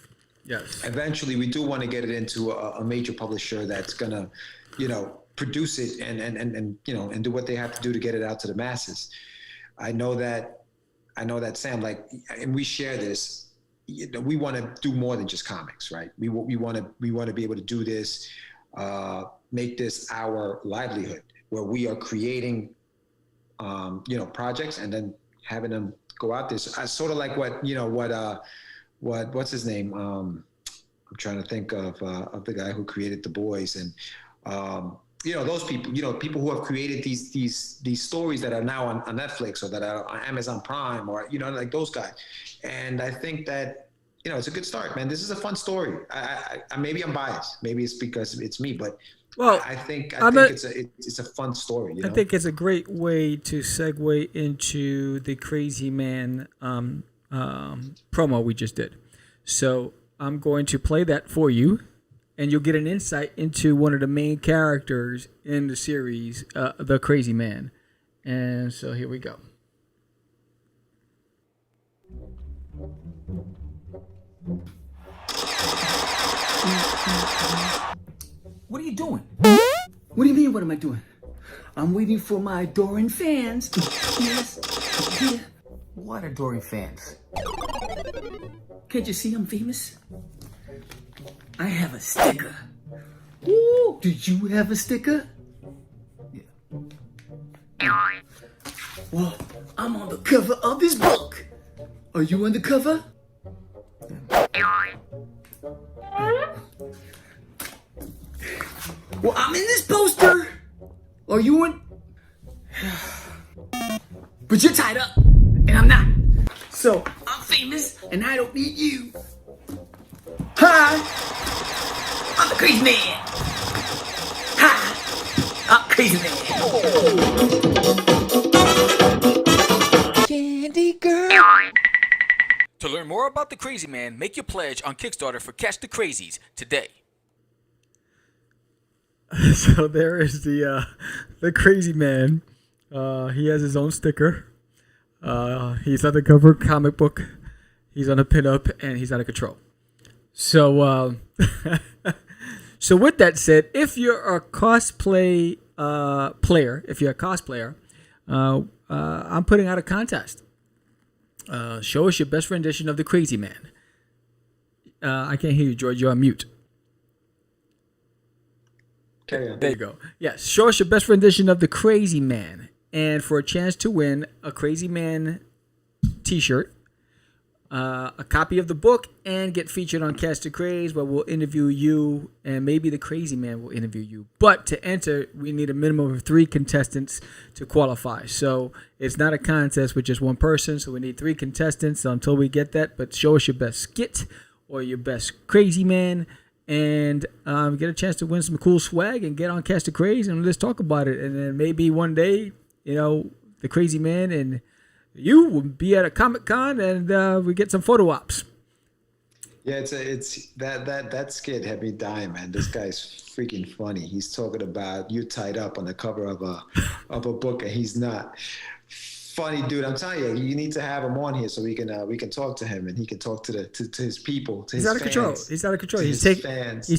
Yes. Eventually, we do want to get it into a major publisher that's gonna, produce it and do what they have to do to get it out to the masses. I know that Sam, and we share this. We want to do more than just comics, right? We want to be able to do this. Make this our livelihood, where we are creating, projects and then having them go out there. So, sort of like what's his name? I'm trying to think of the guy who created The Boys, and those people, people who have created these stories that are now on Netflix or that are on Amazon Prime, or like those guys. And I think that it's a good start, man. This is a fun story. I maybe I'm biased. Maybe it's because it's me, but. Well, I think it's a fun story. I think it's a great way to segue into the Crazy Man promo we just did. So I'm going to play that for you, and you'll get an insight into one of the main characters in the series, the Crazy Man. And so here we go. What are you doing? What do you mean, what am I doing? I'm waiting for my adoring fans. Yes. Yeah. What adoring fans? Can't you see I'm famous? I have a sticker. Ooh, do you have a sticker? Yeah. Well, I'm on the cover of this book. Are you on the cover? Well, I'm in this poster. Are you in? But you're tied up, and I'm not. So I'm famous, and I don't need you. Hi, I'm the Crazy Man. Hi, I'm Crazy Man. Candy girl. To learn more about the Crazy Man, make your pledge on Kickstarter for Catch the Crazies today. So there is the Crazy Man. He has his own sticker. He's on the cover of a comic book. He's on a pinup, and he's out of control. So, so with that said, if you're a cosplay player, I'm putting out a contest. Show us your best rendition of the Crazy Man. I can't hear you, George. You're on mute. There you go. Yes, show us your best rendition of the Crazy Man. And for a chance to win a Crazy Man t-shirt, a copy of the book and get featured on Cast the Craze, where we'll interview you, and maybe the Crazy Man will interview you. But to enter, we need a minimum of 3 contestants to qualify. So it's not a contest with just one person, so we need 3 contestants until we get that. But show us your best skit or your best Crazy Man, and get a chance to win some cool swag and get on Cast the Craze, and let's talk about it. And then maybe one day, the Crazy Man and you will be at a Comic-Con, and we get some photo ops. Yeah, it's that skit had me dying, man. This guy's freaking funny. He's talking about you tied up on the cover of a book, and he's not. Funny dude. I'm telling you, you need to have him on here so we can talk to him, and he can talk to his people, to his fans. He's out of control. He's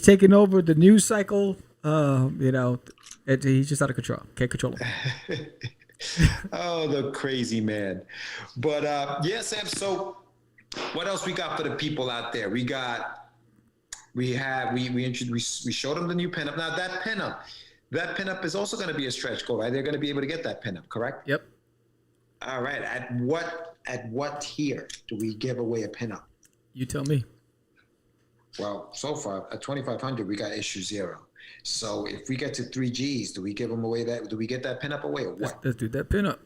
taking over the news cycle. He's just out of control. Can't control him. Oh, the Crazy Man. But yeah, Sam, so what else we got for the people out there? We showed them the new pinup. Now that pinup is also going to be a stretch goal, right? They're going to be able to get that pinup, correct? Yep. All right. At what tier do we give away a pinup? You tell me. Well, so far at 2,500, we got issue 0. So if we get to 3 Gs, do we give them away do we get that pinup away or what? Let's do that pinup.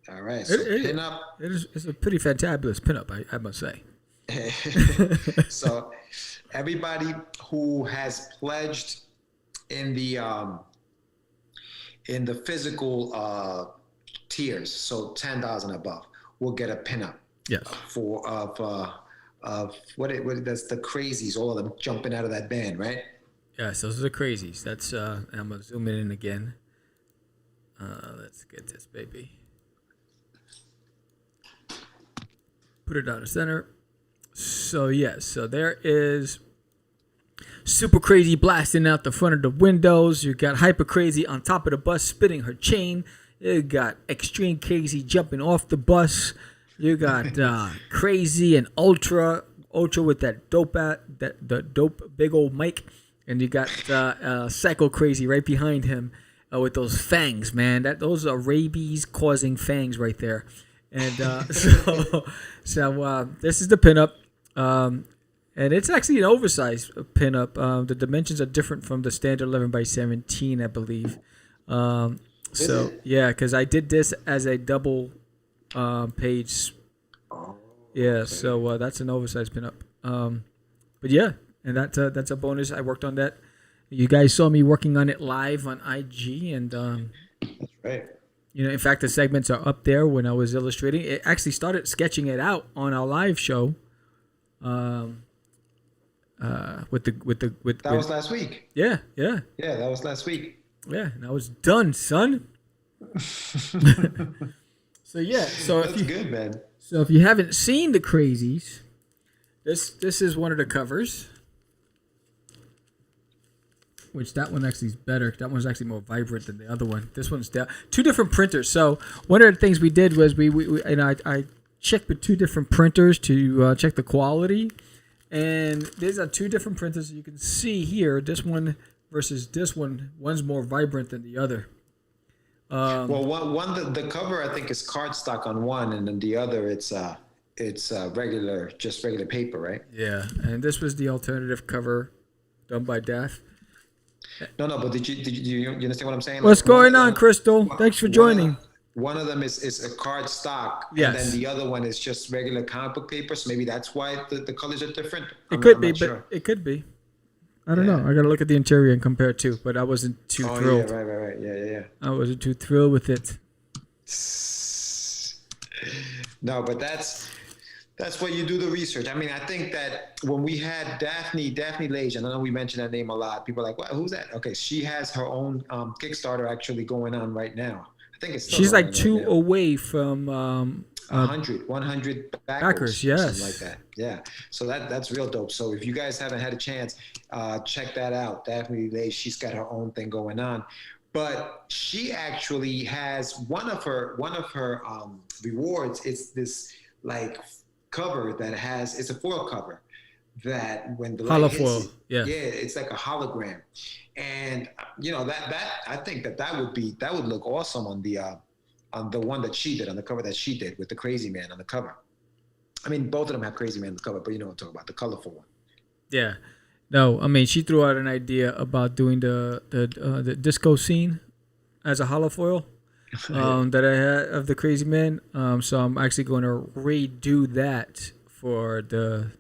All right. So pinup. It's a pretty fantabulous pinup, I must say. So everybody who has pledged in the physical tiers, so $10 and above, will get a pinup. Yes. Of what that's the Crazies, all of them jumping out of that band, right? Yes, those are the Crazies. That's I'm gonna zoom in again. Let's get this baby. Put it down the center. So so there is Super Crazy blasting out the front of the windows. You got Hyper Crazy on top of the bus spitting her chain. You got Extreme Crazy jumping off the bus. You got Crazy and Ultra with that dope big old mic. And you got Psycho Crazy right behind him with those fangs, man. Those are rabies-causing fangs right there. And so this is the pinup, and it's actually an oversized pinup. The dimensions are different from the standard 11 by 17, I believe. So yeah, because I did this as a double page. Yeah, okay. So that's an oversized pinup. But yeah. And that's a bonus. I worked on that. You guys saw me working on it live on IG, and that's right. In fact, the segments are up there when I was illustrating. It actually started sketching it out on our live show. That was last week. Yeah, that was last week. Yeah, and I was done, son. So that's good, man. So if you haven't seen the Crazies, this is one of the covers. Which that one actually is better. That one's actually more vibrant than the other one. This one's down. 2 different printers. So one of the things we did was I checked with 2 different printers to check the quality, and these are 2 different printers. You can see here this one versus this one. One's more vibrant than the other. Well, the cover I think is cardstock on one, and then the other it's regular paper, right? Yeah, and this was the alternative cover done by Daff. No, but did you understand what I'm saying? What's going on, Crystal? Thanks for joining. One of them is a card stock, yes. And then the other one is just regular comic book paper. So maybe that's why the colors are different. It could be, but it could be. I don't know. I got to look at the interior and compare it too. But I wasn't too thrilled. Yeah, right. Yeah. I wasn't too thrilled with it. No, but that's where you do the research. I mean, I think that when we had Daphne Lage, and I know we mentioned that name a lot, people are like, well, who's that? Okay, she has her own Kickstarter actually going on right now. I think it's still she's like 2 away from 100 backers, yes. Something like that. Yeah, so that's real dope. So if you guys haven't had a chance, check that out. Daphne Lage, she's got her own thing going on. But she actually has one of her rewards. It's this like cover that it's a foil cover that when the light hits it, it's like a hologram, and that I think that would look awesome on the one that she did, on the cover that she did with the Crazy Man on the cover. I mean, both of them have Crazy Man on the cover, but you know what I'm talking about, the colorful one. Yeah. No, I mean, she threw out an idea about doing the disco scene as a holofoil that I had of the Crazy Man. So I'm actually going to redo that for the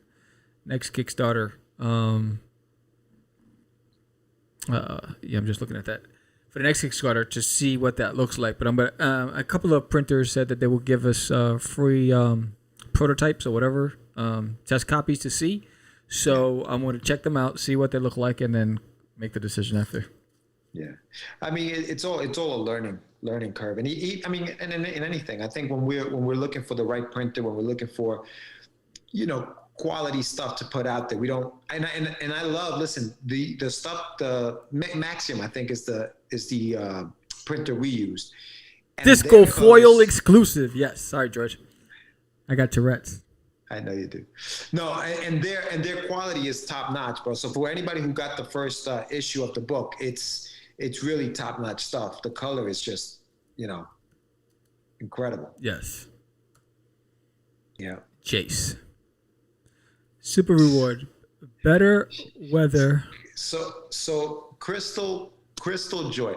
next Kickstarter. Yeah, I'm just looking at that for the next Kickstarter to see what that looks like. But a couple of printers said that they will give us free prototypes or whatever, test copies to see. So I'm going to check them out, see what they look like, and then make the decision after. Yeah, I mean, it's all a learning curve, and I mean, and in anything, I think when we're looking for the right printer, when we're looking for, quality stuff to put out there, we don't. And I love, listen, the stuff, the Maxium, I think is the printer we used. And Disco foil exclusive. Yes, sorry, George. I got Tourette's. I know you do. No, and their quality is top notch, bro. So for anybody who got the first issue of the book, it's really top notch stuff. The color is just, incredible. Yes. Yeah. Chase. Super reward. Better weather. So Crystal Joy.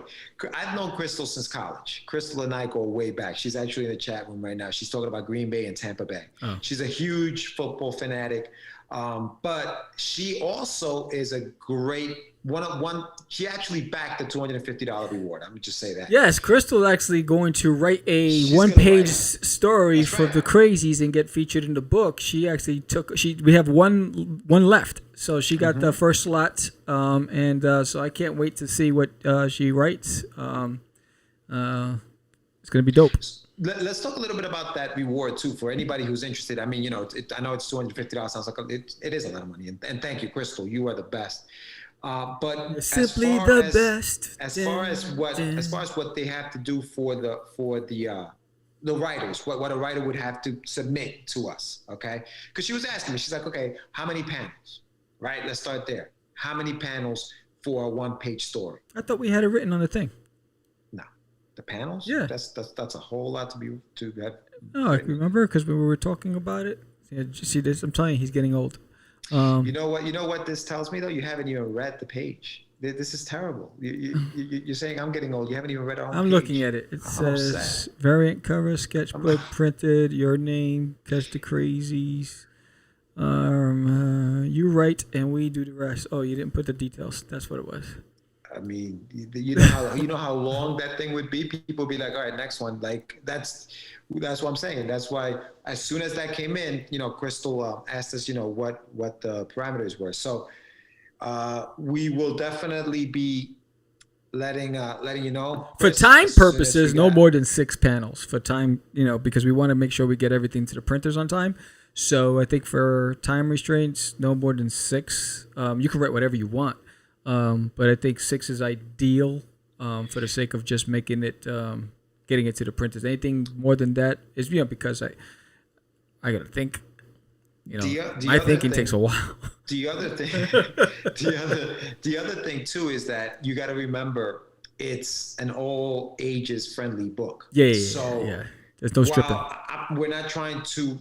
I've known Crystal since college. Crystal and I go way back. She's actually in the chat room right now. She's talking about Green Bay and Tampa Bay. Oh. She's a huge football fanatic, but she also is a great one. She actually backed the $250 reward. I'm gonna just say that. Yes, Crystal actually going to write a one-page story for the Crazies and get featured in the book. She actually we have one left, so she got the first slot, and so I can't wait to see what she writes. It's gonna be dope. Let's talk a little bit about that reward too for anybody who's interested. I mean, I know it's $250. Sounds like it is a lot of money, and thank you, Crystal. You are the best. But simply the best. As far as what they have to do for the writers, what a writer would have to submit to us, okay? Because she was asking me, she's like, okay, how many panels? Right? Let's start there. How many panels for a one-page story? I thought we had it written on the thing. No, the panels. Yeah, that's a whole lot to have. Oh, I remember because we were talking about it. Yeah, did you see this? I'm telling you, he's getting old. You know what this tells me though? You haven't even read the page. This is terrible. You're saying I'm getting old. You haven't even read our I'm page. Looking at it. It says variant cover, sketchbook printed, your name, Catch the Crazies. You write and we do the rest. Oh, you didn't put the details. That's what it was. I mean, you know how long that thing would be. People would be like, all right, next one. Like that's what I'm saying. That's why as soon as that came in, Crystal asked us, what the parameters were. So we will definitely be letting you know. For time purposes, no more than 6 panels. For time, because we want to make sure we get everything to the printers on time. So I think for time restraints, no more than 6. You can write whatever you want. But I think 6 is ideal for the sake of just making it, getting it to the printers. Anything more than that is because I gotta think. My thinking takes a while. The other thing too is that you got to remember it's an all ages friendly book. Yeah. So yeah. There's no stripping. We're not trying to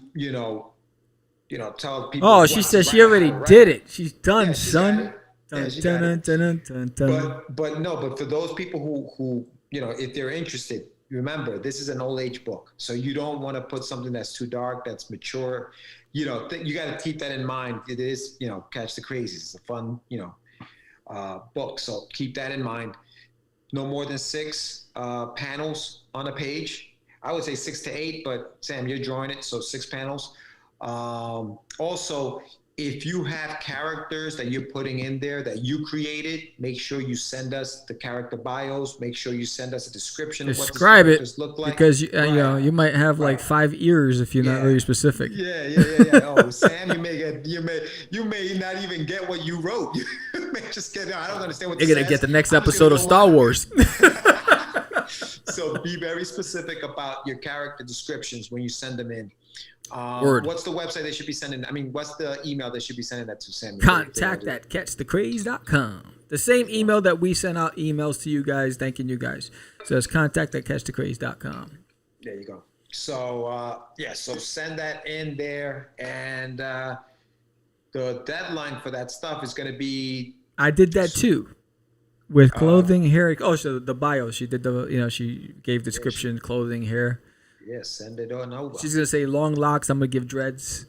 tell people. Oh, she says she already did it. She's done, yeah, son. But for those people who if they're interested, remember this is an old age book, so you don't want to put something that's too dark, that's mature. You got to keep that in mind. It is Catch the Crazies. It's a fun book, so keep that in mind. No more than 6 panels on a page. I would say 6 to 8, but Sam, you're drawing it, so 6 panels. Also, if you have characters that you're putting in there that you created, make sure you send us the character bios. Make sure you send us a description of what the characters look like. Because you might have like 5 ears if you're not very specific. Yeah. Oh, Sam, you may not even get what you wrote. You may just get. I don't understand what you're gonna get the next episode of Star Wars. So be very specific about your character descriptions when you send them in. What's the website they should be sending? I mean, what's the email they should be sending that to, Sam? Contact@catchthecraze.com. The same email that we sent out emails to you guys, thanking you guys. So it's contact@catchthecraze.com. There you go. So so send that in there, and the deadline for that stuff is going to be. I did that too. With clothing, hair. Oh, so the bio. She did she gave description, clothing, hair. Yeah, send it on over. She's going to say long locks. I'm going to give dreads.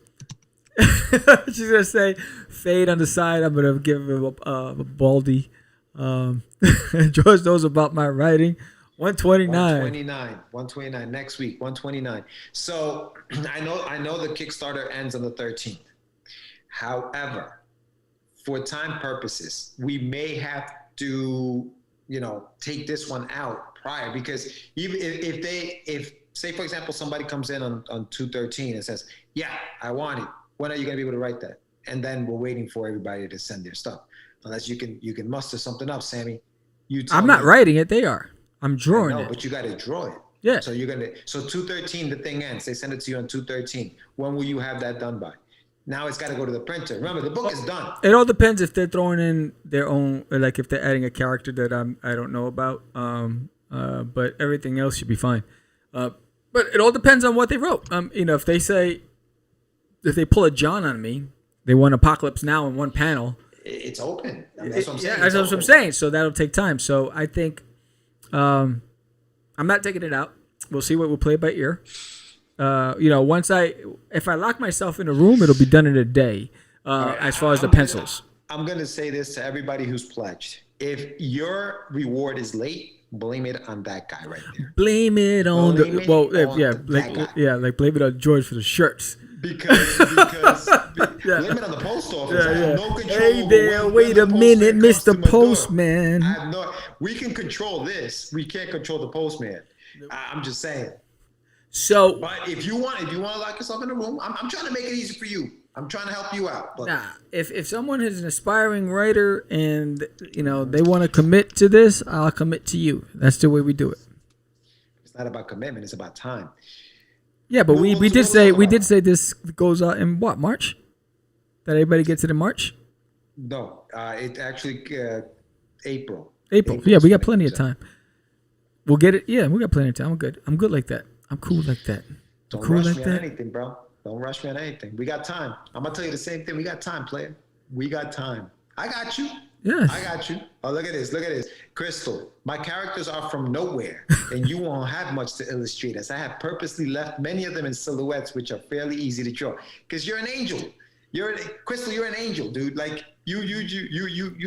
She's going to say fade on the side. I'm going to give him a baldy. George knows about my writing. 129 next week. 129. So I know the Kickstarter ends on the 13th. However, for time purposes, we may have to, take this one out prior, because even if say for example somebody comes in on 2/13 and says, yeah, I want it. When are you going to be able to write that? And then we're waiting for everybody to send their stuff. Unless you can muster something up, Sammy. I'm not writing it. They are. I'm drawing it. But you got to draw it. Yeah. So 2/13 the thing ends. They send it to you on 2/13. When will you have that done by? Now it's got to go to the printer. Remember, the book is done. It all depends if they're throwing in their own, like if they're adding a character that I don't know about. But everything else should be fine. But it all depends on what they wrote. If they pull a John on me, they want Apocalypse Now in one panel. It's open. That's what I'm saying. Yeah, that's what I'm saying. So that'll take time. So I think I'm not taking it out. We'll see what we'll play by ear. If I lock myself in a room, it'll be done in a day. As far as the pencils. I'm gonna say this to everybody who's pledged: if your reward is late, blame it on that guy right there. Blame it on blame it on George for the shirts. Because blame it on the post office. I have no control. Hey there, wait a minute, Mr. Postman. We can control this. We can't control the postman. I'm just saying. So, but if you want to lock yourself in a room, I'm trying to make it easy for you. I'm trying to help you out. But. If someone is an aspiring writer and they want to commit to this, I'll commit to you. That's the way we do it. It's not about commitment; it's about time. Yeah, but we did say this goes out in what, March? That everybody gets it in March? No, it actually April. April. Yeah, we got plenty of time. We'll get it. Yeah, we got plenty of time. I'm good. I'm good like that. I'm cool like that. Don't rush me on anything, bro. Don't rush me on anything. We got time. I'm gonna tell you the same thing. We got time, player. We got time. I got you. Yes. I got you. Oh, look at this. Look at this. Crystal, my characters are from nowhere, and you won't have much to illustrate us. I have purposely left many of them in silhouettes, which are fairly easy to draw. Because you're an angel. Crystal, you're an angel, dude. Like you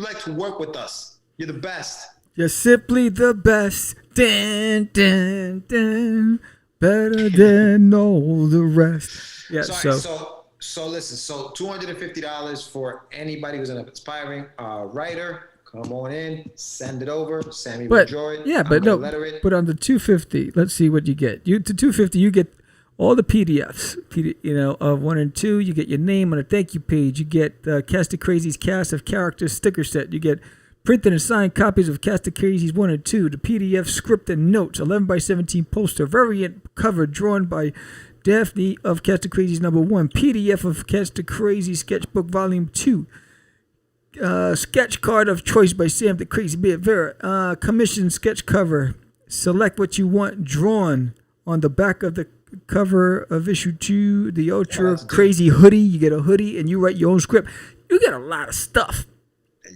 like to work with us. You're the best. You're simply the best. Dun, dun, dun. Better than all the rest. Yeah. So listen. So $250 for anybody who's an aspiring writer. Come on in, send it over. Sammy will draw it. Yeah, but no. But on the $250, let's see what you get. To $250, you get all the PDFs. Of 1 and 2. You get your name on a thank you page. You get Cast of Crazy's cast of characters sticker set. You get printed and signed copies of Cast of Crazy's 1 and 2, the PDF script and notes, 11x17 poster, variant cover drawn by Daphne of Cast of Crazy's number 1, PDF of Cast of Crazy Sketchbook Volume 2, sketch card of choice by Sam the Crazy Bear Vera, commission sketch cover, select what you want drawn on the back of the cover of issue 2, the Ultra Crazy hoodie. You get a hoodie and you write your own script. You get a lot of stuff.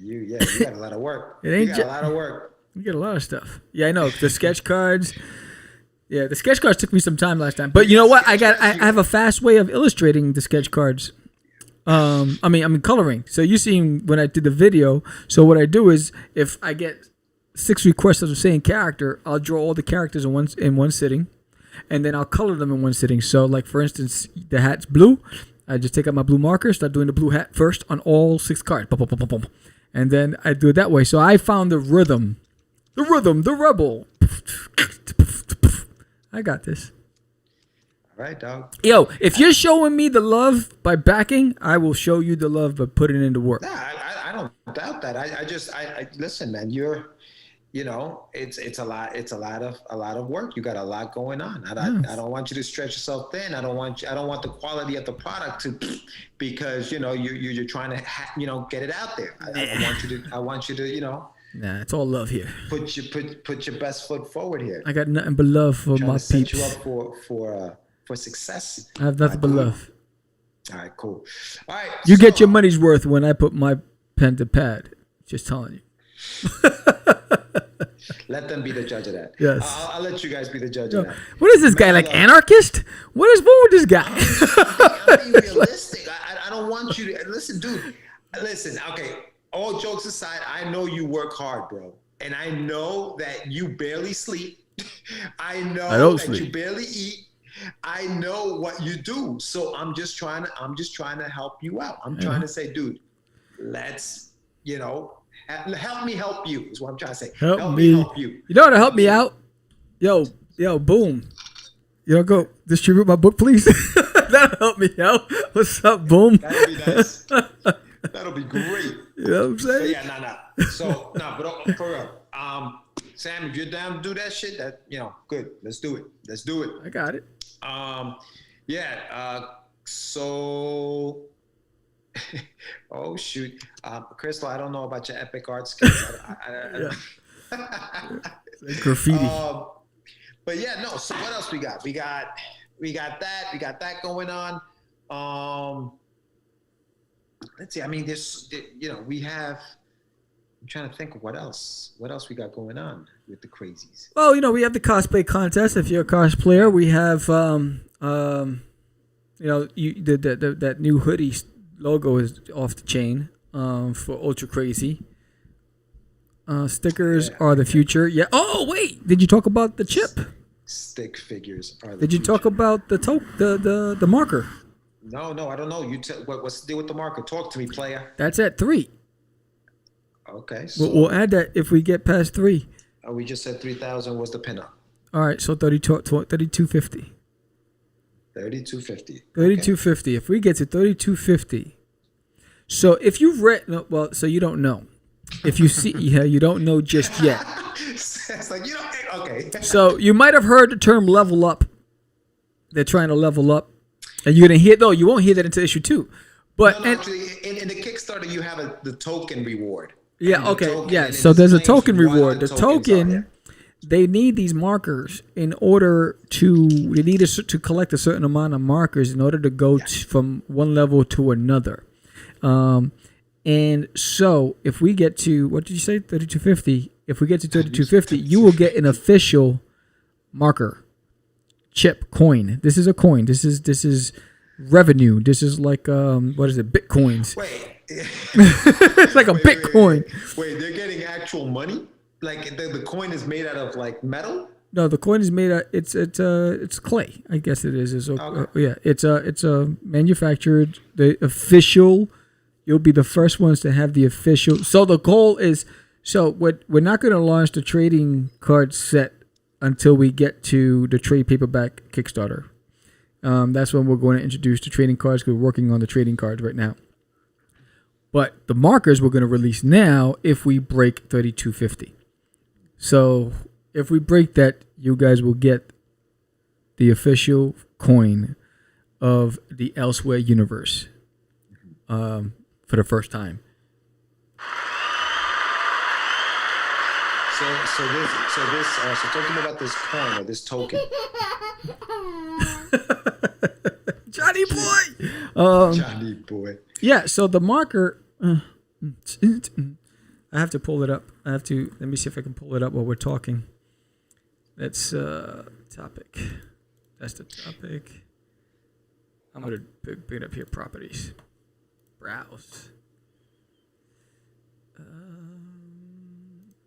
You got a lot of work. You got a lot of work. You get a lot of stuff. Yeah, I know. The sketch cards. Yeah, the sketch cards took me some time last time. But you know what? I have a fast way of illustrating the sketch cards. I mean coloring. So you seen when I did the video. So what I do is if I get 6 requests of the same character, I'll draw all the characters in one sitting, and then I'll color them in one sitting. So like for instance, the hat's blue. I just take out my blue marker, start doing the blue hat first on all 6 cards. Boom, boom, boom, boom, boom. And then I do it that way. So I found the rhythm, the rebel. I got this. All right, dog. Yo, if you're showing me the love by backing, I will show you the love by putting it into work. Nah, I don't doubt that. I listen, man. It's a lot of work. You got a lot going on. I don't want you to stretch yourself thin. I don't want the quality of the product to, because you're trying to get it out there. I want you to Nah, it's all love here. Put your best foot forward here. I got nothing but love for Trying my to set peeps. you up for success. I have nothing but love. All right, cool. All right, You get your money's worth when I put my pen to pad. Just telling you. Let them be the judge of that. Yes. I'll let you guys be the judge of that. What is this guy, like anarchist? What is wrong with this guy? I'm being realistic. I don't want you to listen, dude. Listen, okay. All jokes aside, I know you work hard, bro, and I know that you barely sleep. I know that you barely eat. I know what you do. So I'm just trying to help you out. I'm trying to say, dude, let's, help me help you is what I'm trying to say. Help me help you. You know how to help me out? Yo, boom. Go distribute my book, please. That'll help me out. What's up, boom? That'll be nice. That'll be great. You know what I'm saying? Yeah, So, but for real. Sam, if you're down to do that shit, good. Let's do it. I got it. So, oh shoot, Crystal, I don't know about your epic art skills. Like graffiti. But yeah, no. So what else we got? We got that going on. Let's see. I mean, we have. I'm trying to think of what else we got going on with the crazies. Well, we have the cosplay contest. If you're a cosplayer, we have, that new hoodie logo is off the chain for Ultra Crazy. Stickers are the future. Yeah. Oh, wait. Did you talk about the chip? Stick figures are the Did you future. talk about the marker? No, I don't know. What's the deal with the marker? Talk to me, player. That's at 3. Okay. So We'll add that if we get past 3. we just said 3,000 was the pinup. All right, so 3250. 3250. 3250. If we get to 3250. So if you've read, so you don't know. If you see, you don't know just yet. It's like, okay. So you might have heard the term level up. They're trying to level up. And you're going to hear, you won't hear that until issue 2. But Actually, in the Kickstarter, you have the token reward. Yeah, okay. So there's a token reward. The token, they need these markers in order to collect a certain amount of markers in order to go from one level to another. And so if we get to, what did you say, 3250? If we get to 3250, you will get an official marker, chip, coin. This is a coin. This is revenue. This is like, what is it, Bitcoins. Wait. It's like a Bitcoin. Wait, they're getting actual money? Like the coin is made out of like metal? No, the coin is made out. It's clay. I guess it is. Yeah, it's manufactured. The official. You'll be the first ones to have the official. So the goal is. So we're not going to launch the trading card set until we get to the trade paperback Kickstarter. That's when we're going to introduce the trading cards. We're working on the trading cards right now. But the markers we're going to release now if we break 3250. So if we break that, you guys will get the official coin of the Elsewhere universe for the first time. So talking about this coin or this token. Johnny boy. Johnny boy. Yeah, so the marker, I have to pull it up. Let me see if I can pull it up while we're talking. That's topic. That's the topic. I'm going to bring it up here, properties. Browse.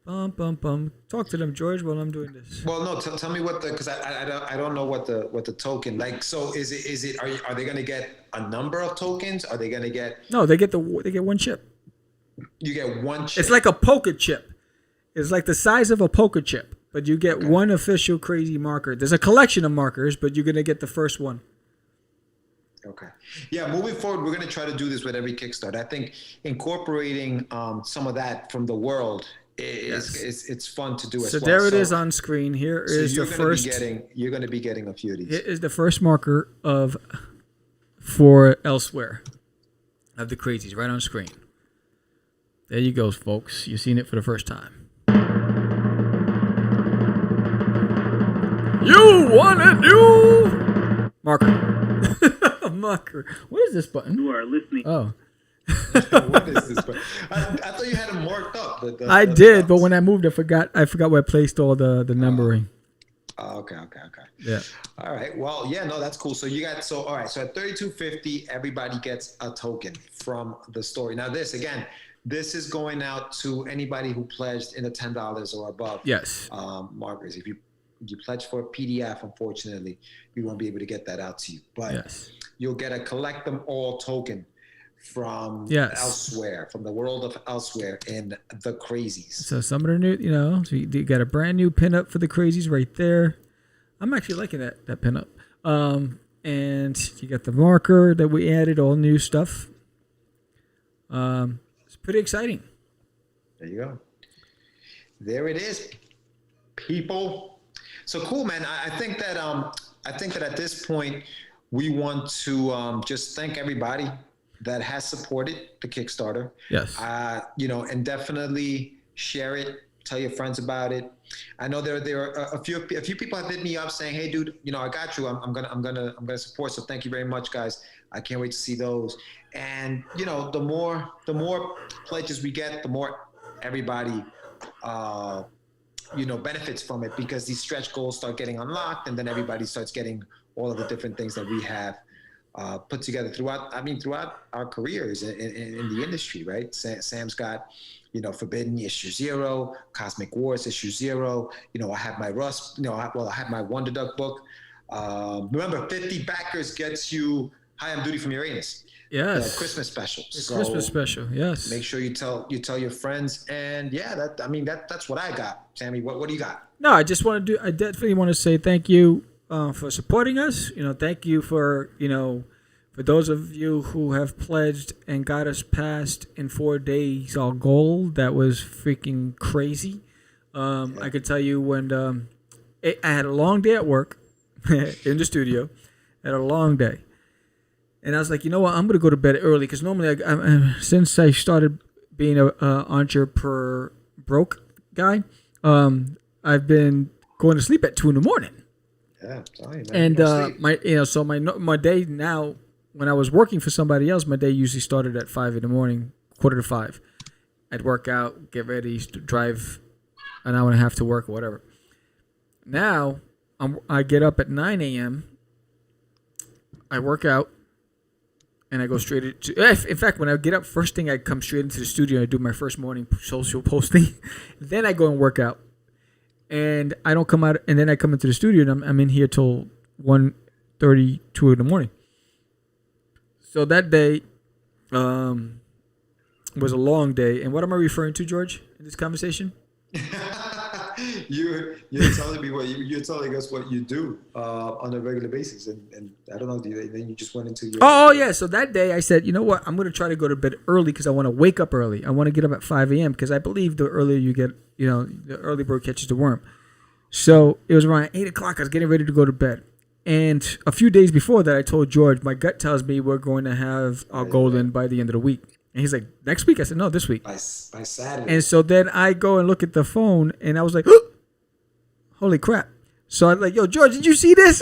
Talk to them, George, while I'm doing this. Well, no, tell me because I don't know what the token, like, so is it, are they going to get a number of tokens? Are they going to get? No, they get one chip. You get one chip. It's like a poker chip. It's like the size of a poker chip, but you get one official crazy marker. There's a collection of markers, but you're going to get the first one. Okay. Yeah, moving forward, we're going to try to do this with every Kickstarter. I think incorporating some of that from the world it's fun to do as well. So there it is on screen. Here is the first. You're going to be getting a few of these. Here is the first marker for Elsewhere of the crazies right on screen. There you go, folks. You've seen it for the first time. You want a new marker. Marker. What is this button? You are listening. Oh. What is this? I thought you had them marked up. I did, but when I moved, I forgot where I placed all the numbering. Okay. Yeah. All right. Well, yeah, no, that's cool. So you got all right. So at $32.50, everybody gets a token from the story. Now, this is going out to anybody who pledged in the $10 or above. Yes. Markers. If you pledge for a PDF, unfortunately, we won't be able to get that out to you. But Yes. you'll get a collect them all token from elsewhere, from the world of elsewhere in the crazies. So some of the new, so you got a brand new pinup for the crazies right there. I'm actually liking that pinup. And you got the marker that we added, all new stuff. It's pretty exciting. There you go. There it is, people. So cool, man. I think that at this point we want to just thank everybody that has supported the Kickstarter. Yes. And definitely share it. Tell your friends about it. I know there are a few people have hit me up saying, "Hey, dude, I got you. I'm gonna support. So thank you very much, guys. I can't wait to see those." And the more pledges we get, the more everybody benefits from it, because these stretch goals start getting unlocked, and then everybody starts getting all of the different things that we have put together throughout our careers in the industry, right? Sam's got, Forbidden Issue 0, Cosmic Wars Issue 0. I have my Rust, I have my Wonder Duck book. Remember, 50 backers gets you Hi, I'm Duty from Uranus. Yes. The Christmas special. Christmas special, yes. Make sure you tell your friends, and that's what I got. Sammy, what do you got? No, I definitely want to say thank you for supporting us. Thank you for those of you who have pledged and got us past in 4 days our goal. That was freaking crazy. I could tell you when I had a long day at work in the studio. I had a long day. And I was like, you know what? I'm going to go to bed early, because normally, since I started being a entrepreneur broke guy, I've been going to sleep at 2 a.m. Yeah, sorry, man. And my day now, when I was working for somebody else, my day usually started at 5 a.m, 4:45. I'd work out, get ready, drive an hour and a half to work or whatever. Now I get up at 9 a.m. I work out, and I go straight into. In fact, when I get up, first thing I come straight into the studio and I do my first morning social posting. Then I go and work out. And I don't come out, and then I come into the studio, and I'm in here till 1:30, 2 a.m. So that day was a long day. And what am I referring to, George, in this conversation? You're telling us what you do on a regular basis, and I don't know. Then you just went into your. Oh yeah. So that day I said, you know what? I'm going to try to go to bed early, because I want to wake up early. I want to get up at 5 a.m. because I believe the earlier you get, the early bird catches the worm. So it was around 8 o'clock. I was getting ready to go to bed. And a few days before that, I told George, my gut tells me we're going to have our golden by the end of the week. And he's like, next week? I said, no, this week. By Saturday. And so then I go and look at the phone, and I was like, holy crap. So I'm like, yo, George, did you see this?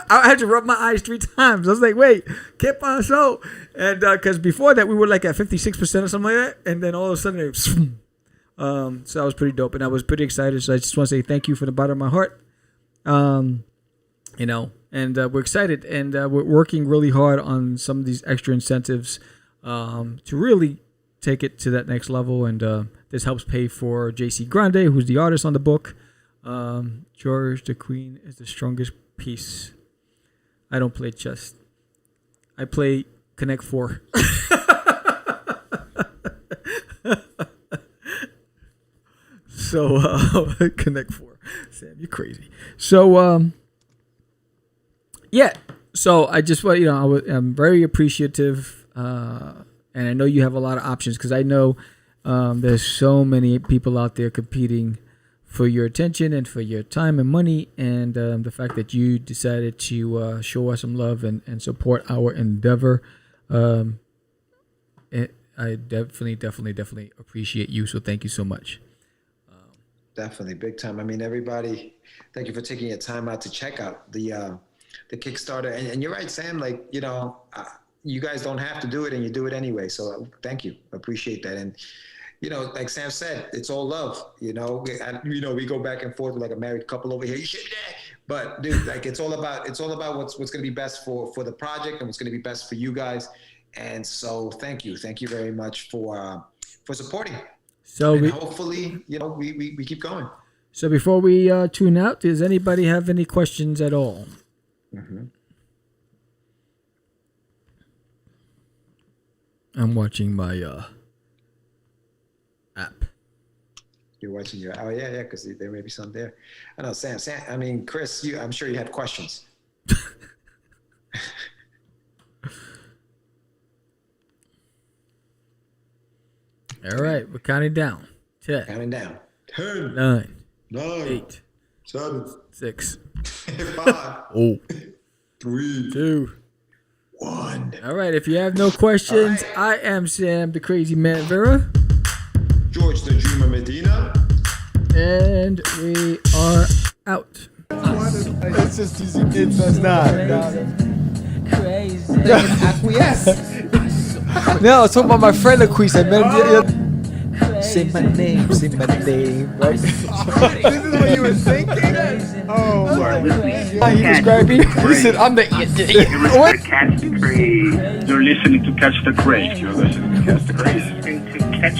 I had to rub my eyes 3 times. I was like, wait, ¿qué pasó? And because before that, we were like at 56% or something like that. And then all of a sudden, so that was pretty dope. And I was pretty excited. So I just want to say thank you from the bottom of my heart. And we're excited. And we're working really hard on some of these extra incentives to really take it to that next level. And this helps pay for JC Grande, who's the artist on the book. George, the Queen is the strongest piece. I don't play chess. I play Connect 4. So, Connect 4. Sam, you're crazy. So, yeah. So, I just, I'm very appreciative. And I know you have a lot of options, because I know there's so many people out there competing for your attention and for your time and money, and the fact that you decided to show us some love and support our endeavor. I definitely appreciate you. So thank you so much. Definitely, big time. I mean, everybody, thank you for taking your time out to check out the Kickstarter. And you're right, Sam. Like, you guys don't have to do it, and you do it anyway. So thank you, appreciate that. And like Sam said, it's all love. We go back and forth like a married couple over here. You should, but dude, like it's all about what's going to be best for the project and what's going to be best for you guys. And so thank you very much for supporting. So hopefully, we keep going. So before we tune out, does anybody have any questions at all? Mm-hmm. I'm watching my app. You're watching your yeah, because there may be some there. I know, Sam. I mean, Chris, I'm sure you have questions. All right, we're counting down. 10. Counting down. 10. 9. 9. 8. 7. 6. 5. 4. 3. 2. 1. All right, if you have no questions, right. I am Sam, the Crazy Man Vera. George the Dreamer Medina. And we are out. It's just easy. It's not. Crazy. Acquiesce. No, I was talking about my friend Acquiesce. I met him. Say my name, right? This is what you were thinking? Oh, he described me. He said, I'm the You're Catch the Craze. You're listening to Catch the Craze. You're listening to Catch the Craze. To Catch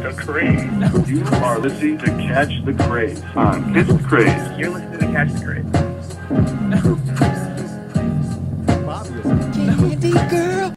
the Craze. You are listening to Catch the Craze. Catch the Craze. You're listening to Catch the Craze. Candy girl.